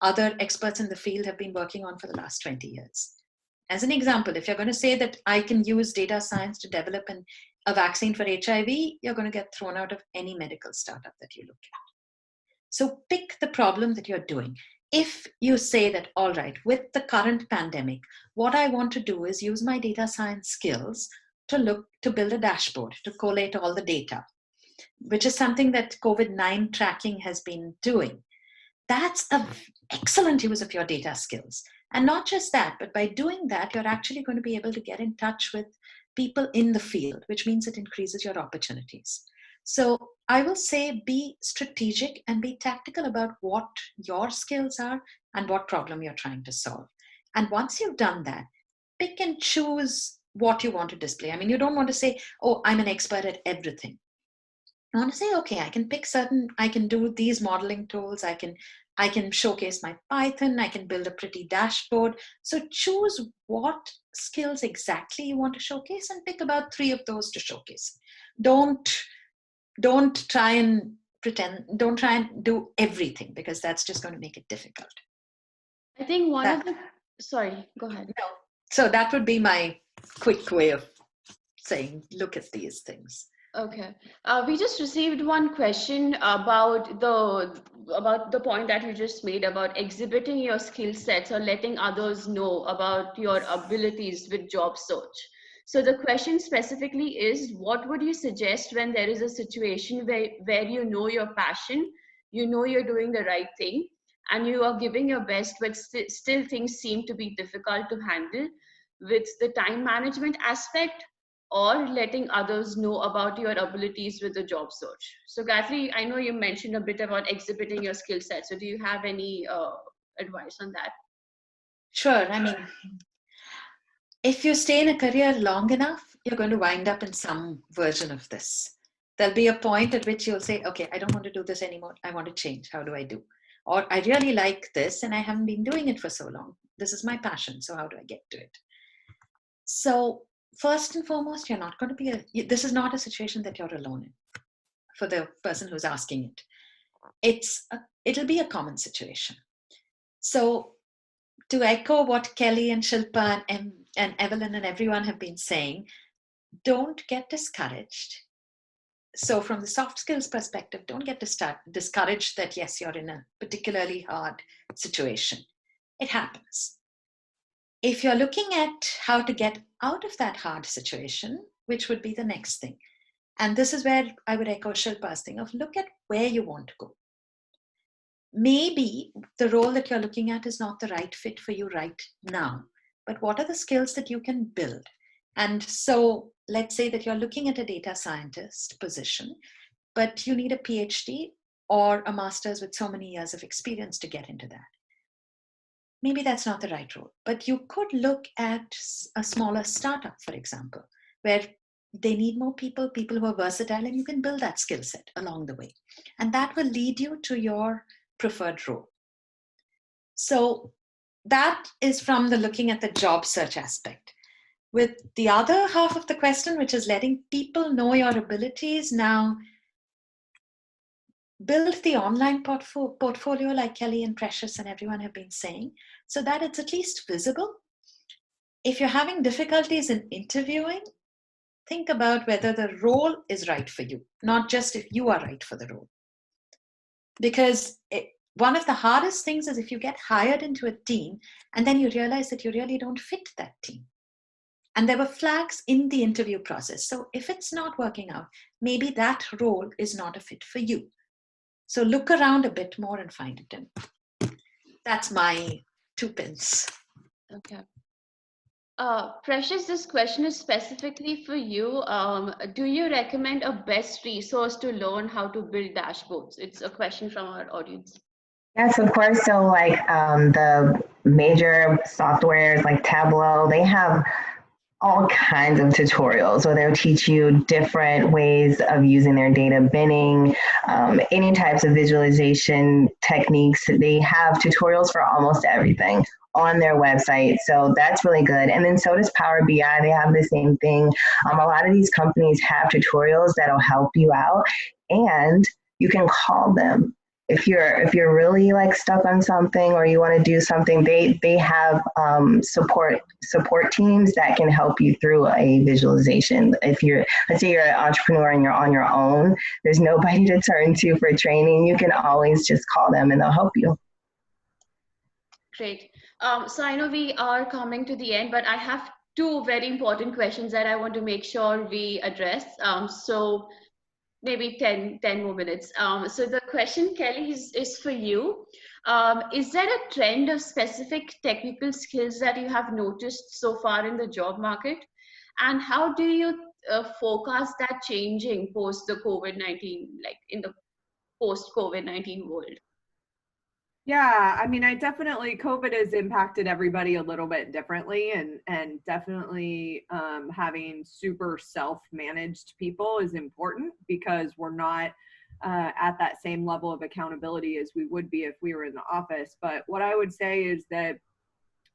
other experts in the field have been working on for the last 20 years. As an example, if you're going to say that I can use data science to develop a vaccine for HIV, you're going to get thrown out of any medical startup that you look at. So pick the problem that you're doing. If you say that, all right, with the current pandemic, what I want to do is use my data science skills to build a dashboard, to collate all the data, which is something that COVID-19 tracking has been doing. That's an excellent use of your data skills. And not just that, but by doing that, you're actually going to be able to get in touch with people in the field, which means it increases your opportunities. So I will say be strategic and be tactical about what your skills are and what problem you're trying to solve. And once you've done that, pick and choose what you want to display. I mean, you don't want to say, oh, I'm an expert at everything. I want to say, okay, I can do these modeling tools. I can showcase my Python. I can build a pretty dashboard. So choose what skills exactly you want to showcase and pick about 3 of those to showcase. Don't try and pretend, don't try and do everything, because that's just going to make it difficult. I think sorry, go ahead. No. So that would be my quick way of saying, look at these things. Okay. We just received one question about the point that you just made about exhibiting your skill sets or letting others know about your abilities with job search. So the question specifically is, what would you suggest when there is a situation where you know your passion, you know you're doing the right thing, and you are giving your best, but still things seem to be difficult to handle with the time management aspect, or letting others know about your abilities with the job search? So Gayatri, I know you mentioned a bit about exhibiting your skill set. So do you have any advice on that? Sure. I mean, if you stay in a career long enough, you're going to wind up in some version of this. There'll be a point at which you'll say, okay, I don't want to do this anymore. I want to change. How do I do? Or I really like this and I haven't been doing it for so long. This is my passion. So how do I get to it? So first and foremost, you're not going to be, this is not a situation that you're alone in for the person who's asking it. It'll be a common situation. So to echo what Kelly and Shilpa and Evelyn and everyone have been saying, don't get discouraged. So from the soft skills perspective, don't get discouraged that, yes, you're in a particularly hard situation. It happens. If you're looking at how to get out of that hard situation, which would be the next thing. And this is where I would echo Shilpa's thing of look at where you want to go. Maybe the role that you're looking at is not the right fit for you right now, but what are the skills that you can build? And so let's say that you're looking at a data scientist position, but you need a PhD or a master's with so many years of experience to get into that. Maybe that's not the right role, but you could look at a smaller startup, for example, where they need more people who are versatile, and you can build that skill set along the way. And that will lead you to your preferred role. So that is from the looking at the job search aspect. With the other half of the question, which is letting people know your abilities, now build the online portfolio like Kelly and Precious and everyone have been saying, so that it's at least visible. If you're having difficulties in interviewing, think about whether the role is right for you, not just if you are right for the role. Because one of the hardest things is if you get hired into a team and then you realize that you really don't fit that team. And there were flags in the interview process. So if it's not working out, maybe that role is not a fit for you. So look around a bit more and find it in. That's my 2 pence. Okay. Precious, this question is specifically for you. Do you recommend a best resource to learn how to build dashboards? It's a question from our audience. Yes, of course. So like the major softwares like Tableau, they have all kinds of tutorials where they'll teach you different ways of using their data binning, any types of visualization techniques. They have tutorials for almost everything on their website. So that's really good. And then so does Power BI. They have the same thing. A lot of these companies have tutorials that'll help you out, and you can call them. If you're really like stuck on something or you want to do something, they have support teams that can help you through a visualization. Let's say you're an entrepreneur and you're on your own, there's nobody to turn to for training. You can always just call them and they'll help you. Great. So I know we are coming to the end, but I have 2 very important questions that I want to make sure we address. So maybe 10 more minutes. So the question, Kelly, is for you. Is there a trend of specific technical skills that you have noticed so far in the job market? And how do you forecast that changing post the COVID-19, like in the post-COVID-19 world? Yeah, I mean, COVID has impacted everybody a little bit differently, and definitely having super self-managed people is important because we're not at that same level of accountability as we would be if we were in the office. But what I would say is that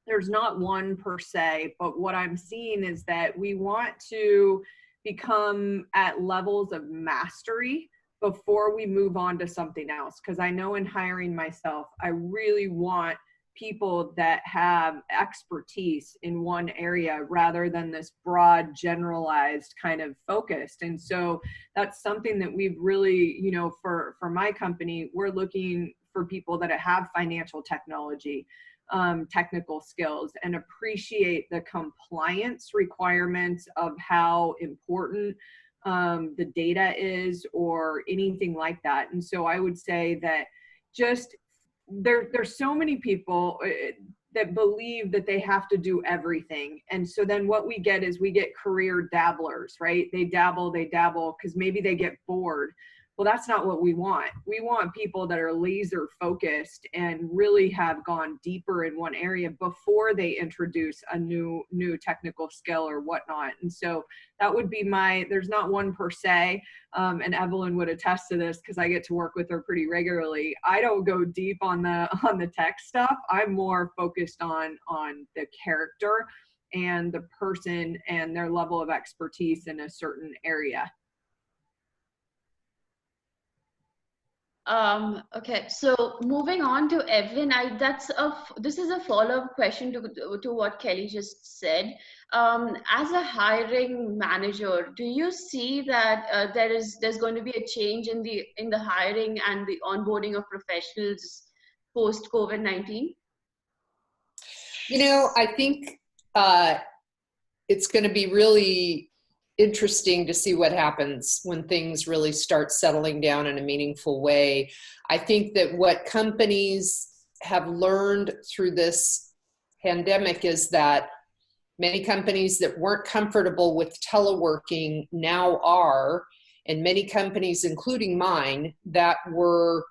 there's not one per se, but what I'm seeing is that we want to become at levels of mastery before we move on to something else. Because I know in hiring myself, I really want people that have expertise in one area rather than this broad, generalized kind of focused. And so that's something that we've really, for my company, we're looking for people that have financial technology, technical skills, and appreciate the compliance requirements of how important the data is or anything like that. And so I would say that just there's so many people that believe that they have to do everything. And so then what we get is we get career dabblers, right? They dabble because maybe they get bored. Well, that's not what we want. We want people that are laser focused and really have gone deeper in one area before they introduce a new technical skill or whatnot. And so that would be there's not one per se, and Evelyn would attest to this because I get to work with her pretty regularly. I don't go deep on the tech stuff. I'm more focused on the character and the person and their level of expertise in a certain area. Okay, so moving on to Evelyn, this is a follow-up question to what Kelly just said. As a hiring manager, do you see that there's going to be a change in the hiring and the onboarding of professionals post COVID-19? I think it's going to be really interesting to see what happens when things really start settling down in a meaningful way. I think that what companies have learned through this pandemic is that many companies that weren't comfortable with teleworking now are, and many companies, including mine, that were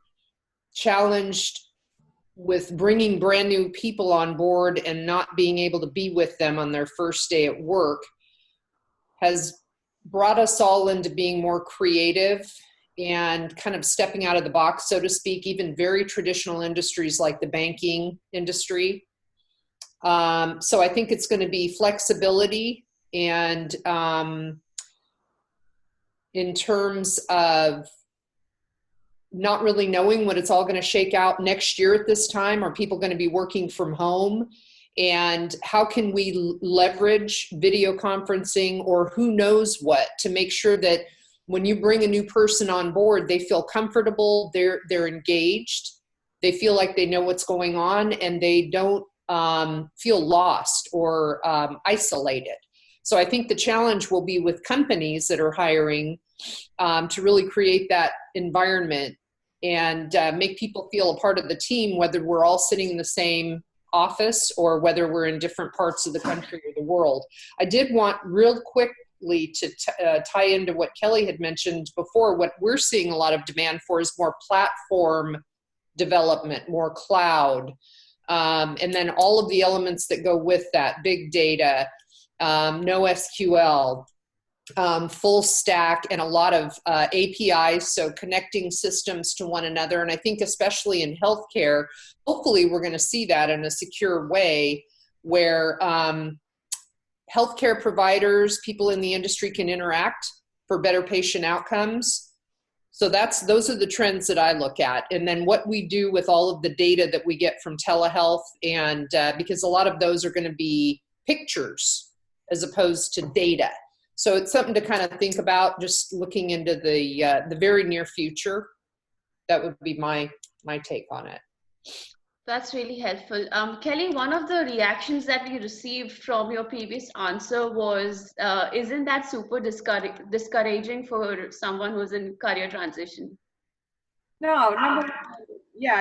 challenged with bringing brand new people on board and not being able to be with them on their first day at work, has brought us all into being more creative and kind of stepping out of the box, so to speak, even very traditional industries like the banking industry. So I think it's going to be flexibility, and in terms of not really knowing what it's all going to shake out next year at this time. Are people going to be working from home? And how can we leverage video conferencing or who knows what to make sure that when you bring a new person on board, they feel comfortable, they're engaged, they feel like they know what's going on, and they don't feel lost or isolated. So I think the challenge will be with companies that are hiring to really create that environment and make people feel a part of the team, whether we're all sitting in the same office or whether we're in different parts of the country or the world. I did want real quickly to tie into what Kelly had mentioned before. What we're seeing a lot of demand for is more platform development, more cloud, and then all of the elements that go with that, big data, NoSQL, full stack, and a lot of APIs, so connecting systems to one another. And I think especially in healthcare, hopefully we're going to see that in a secure way where healthcare providers, people in the industry can interact for better patient outcomes. So those are the trends that I look at. And then what we do with all of the data that we get from telehealth, and because a lot of those are going to be pictures as opposed to data. So it's something to kind of think about, just looking into the very near future. That would be my take on it. That's really helpful. Kelly, one of the reactions that we received from your previous answer was, isn't that super discouraging for someone who's in career transition? No,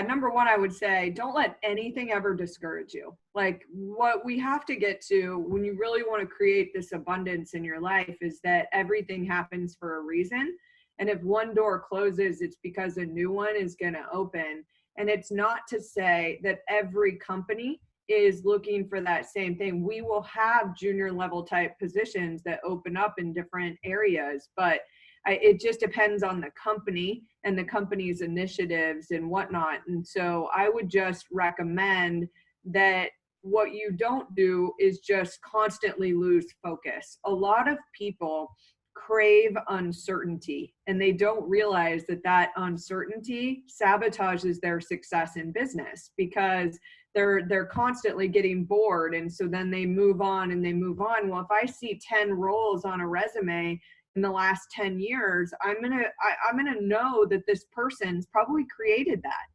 number one, I would say, don't let anything ever discourage you. Like, what we have to get to when you really want to create this abundance in your life is that everything happens for a reason. And if one door closes, it's because a new one is going to open. And it's not to say that every company is looking for that same thing. We will have junior level type positions that open up in different areas, but it just depends on the company and the company's initiatives and whatnot. And so I would just recommend that what you don't do is just constantly lose focus. A lot of people crave uncertainty, and they don't realize that uncertainty sabotages their success in business, because they're constantly getting bored, and so then they move on and they move on. Well, if I see 10 roles on a resume in the last 10 years, I'm gonna know that this person's probably created that.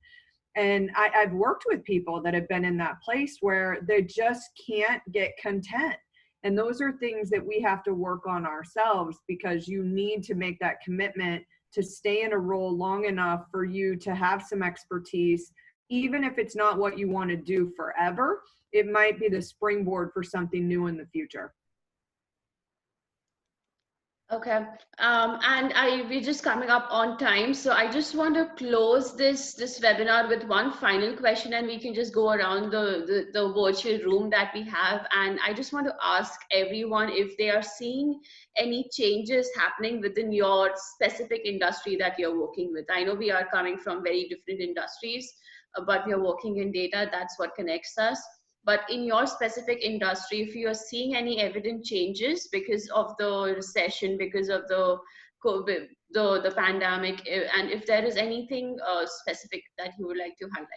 And I've worked with people that have been in that place where they just can't get content. And those are things that we have to work on ourselves, because you need to make that commitment to stay in a role long enough for you to have some expertise. Even if it's not what you want to do forever, it might be the springboard for something new in the future. Okay, and we're just coming up on time, so I just want to close this webinar with one final question, and we can just go around the virtual room that we have. And I just want to ask everyone if they are seeing any changes happening within your specific industry that you're working with. I know we are coming from very different industries, but we are working in data. That's what connects us. But in your specific industry, if you are seeing any evident changes because of the recession, because of the COVID, the pandemic, and if there is anything specific that you would like to highlight.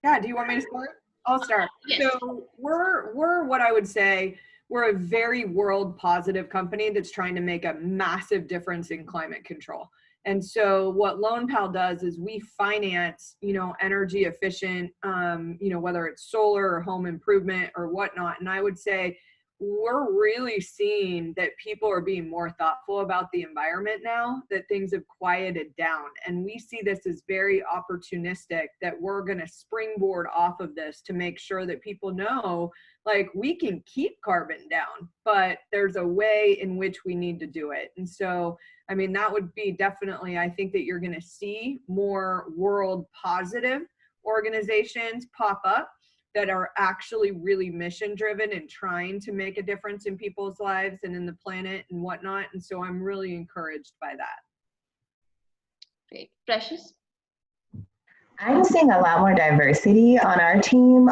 Yeah, do you want me to start? I'll start. Yes. So we're what I would say, we're a very world positive company that's trying to make a massive difference in climate control. And so what LoanPal does is we finance, energy efficient, whether it's solar or home improvement or whatnot. And I would say we're really seeing that people are being more thoughtful about the environment now, that things have quieted down. And we see this as very opportunistic, that we're going to springboard off of this to make sure that people know, like, we can keep carbon down, but there's a way in which we need to do it. And so, I mean, that would be definitely, I think that you're going to see more world positive organizations pop up that are actually really mission driven and trying to make a difference in people's lives and in the planet and whatnot. And so I'm really encouraged by that. Great. Precious? I'm seeing a lot more diversity on our team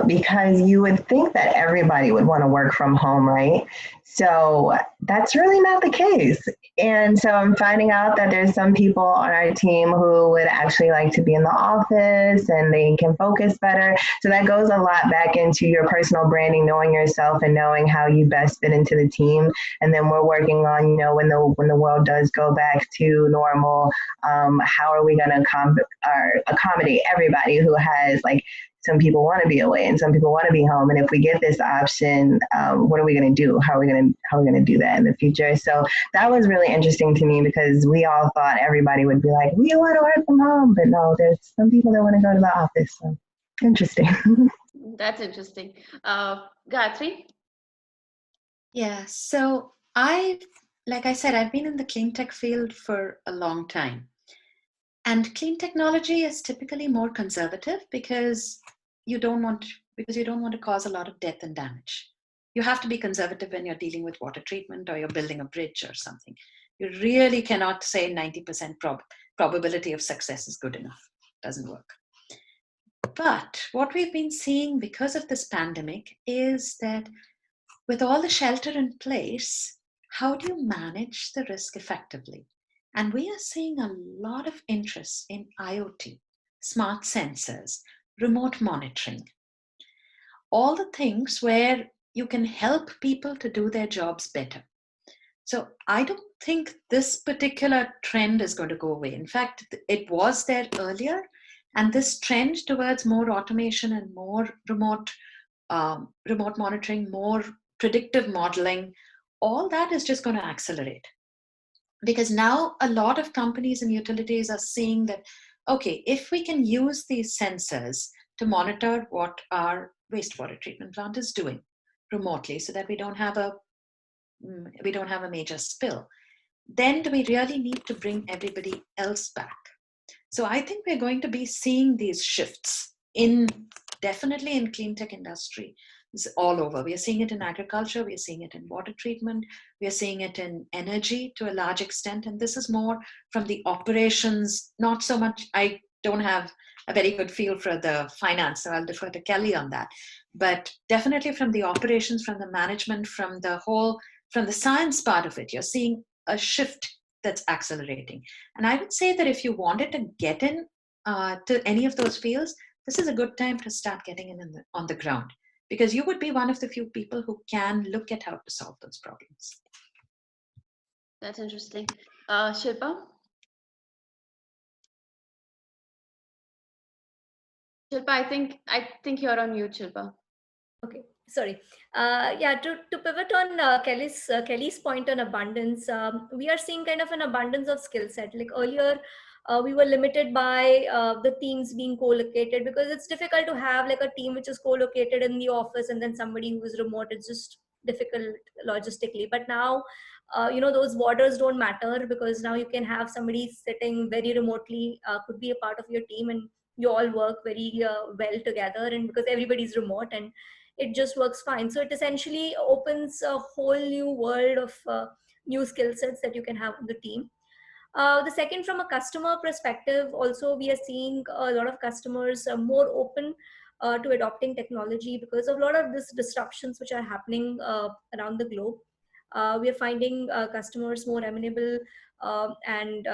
because you would think that everybody would want to work from home, right? So that's really not the case. And so I'm finding out that there's some people on our team who would actually like to be in the office and they can focus better. So that goes a lot back into your personal branding, knowing yourself and knowing how you best fit into the team. And then we're working on, when the world does go back to normal, how are we going to accommodate everybody who has, like, some people want to be away and some people want to be home. And if we get this option, what are we going to do? How are we going to do that in the future? So that was really interesting to me because we all thought everybody would be like, we want to work from home, but no, there's some people that want to go to the office. So interesting. That's interesting. Gayatri? Yeah, so like I said, I've been in the clean tech field for a long time. And clean technology is typically more conservative because you don't want to cause a lot of death and damage. You have to be conservative when you're dealing with water treatment or you're building a bridge or something. You really cannot say 90% probability of success is good enough. Doesn't work. But what we've been seeing because of this pandemic is that with all the shelter in place, how do you manage the risk effectively? And we are seeing a lot of interest in IoT, smart sensors, remote monitoring, all the things where you can help people to do their jobs better. So I don't think this particular trend is going to go away. In fact, it was there earlier, and this trend towards more automation and more remote monitoring, more predictive modeling, all that is just going to accelerate. Because now a lot of companies and utilities are seeing that, okay, if we can use these sensors to monitor what our wastewater treatment plant is doing remotely so that we don't have a major spill, then do we really need to bring everybody else back? So I think we're going to be seeing these shifts definitely in clean tech industry. It's all over. We are seeing it in agriculture. We are seeing it in water treatment. We are seeing it in energy to a large extent. And this is more from the operations, not so much. I don't have a very good feel for the finance, so I'll defer to Kelly on that. But definitely from the operations, from the management, from the science part of it, you're seeing a shift that's accelerating. And I would say that if you wanted to get in to any of those fields, this is a good time to start getting in on the ground, because you would be one of the few people who can look at how to solve those problems. That's interesting. Shilpa? Shilpa, I think you're on mute, Shilpa. Okay, sorry. Yeah, to pivot on Kelly's point on abundance, we are seeing kind of an abundance of skill set. Like earlier, we were limited by the teams being co-located, because it's difficult to have like a team which is co-located in the office and then somebody who is remote. It's just difficult logistically. But now, those borders don't matter, because now you can have somebody sitting very remotely, could be a part of your team, and you all work very well together, and because everybody's remote, and it just works fine. So it essentially opens a whole new world of new skill sets that you can have on the team. The second, from a customer perspective, also we are seeing a lot of customers more open to adopting technology because of a lot of these disruptions which are happening around the globe. We are finding customers more amenable, and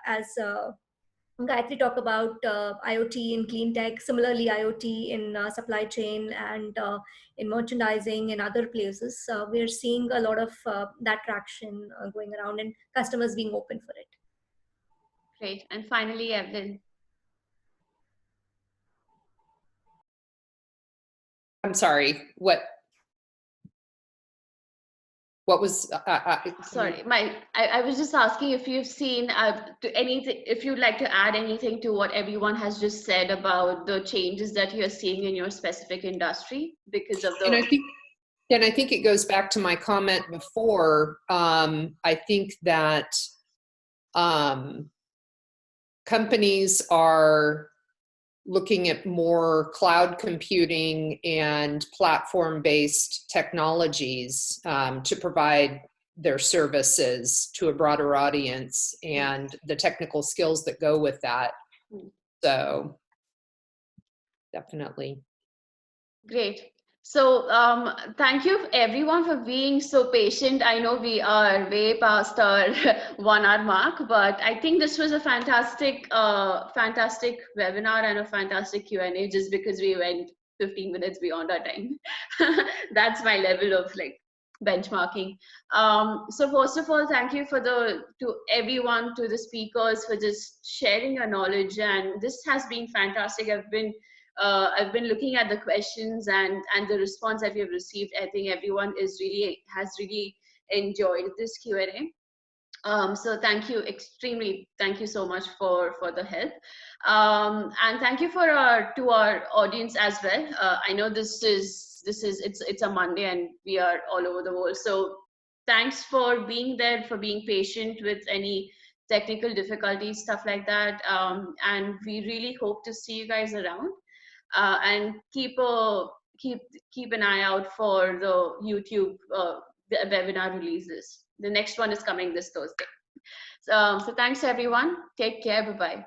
as Gayatri talk about IoT in clean tech, similarly IoT in supply chain and in merchandising and other places. We're seeing a lot of that traction going around, and customers being open for it. Great. And finally, Evelyn. I'm sorry, what was, Sorry, I was just asking if you've seen anything, if you'd like to add anything to what everyone has just said about the changes that you're seeing in your specific industry because of the. And I think it goes back to my comment before. I think that companies are looking at more cloud computing and platform-based technologies to provide their services to a broader audience, and the technical skills that go with that. So definitely. Great. So thank you everyone for being so patient. I know we are way past our 1 hour mark, but I think this was a fantastic webinar and a fantastic Q&A, just because we went 15 minutes beyond our time. That's my level of like benchmarking. So first of all, thank you to everyone, to the speakers, for just sharing your knowledge, and this has been fantastic. I've been looking at the questions and the response that we have received. I think everyone has really enjoyed this Q&A. So thank you so much for the help, and thank you to our audience as well. I know it's a Monday and we are all over the world, so thanks for being there, for being patient with any technical difficulties, stuff like that, and we really hope to see you guys around. And keep an eye out for the YouTube the webinar releases. The next one is coming this Thursday. So thanks everyone. Take care. Bye bye.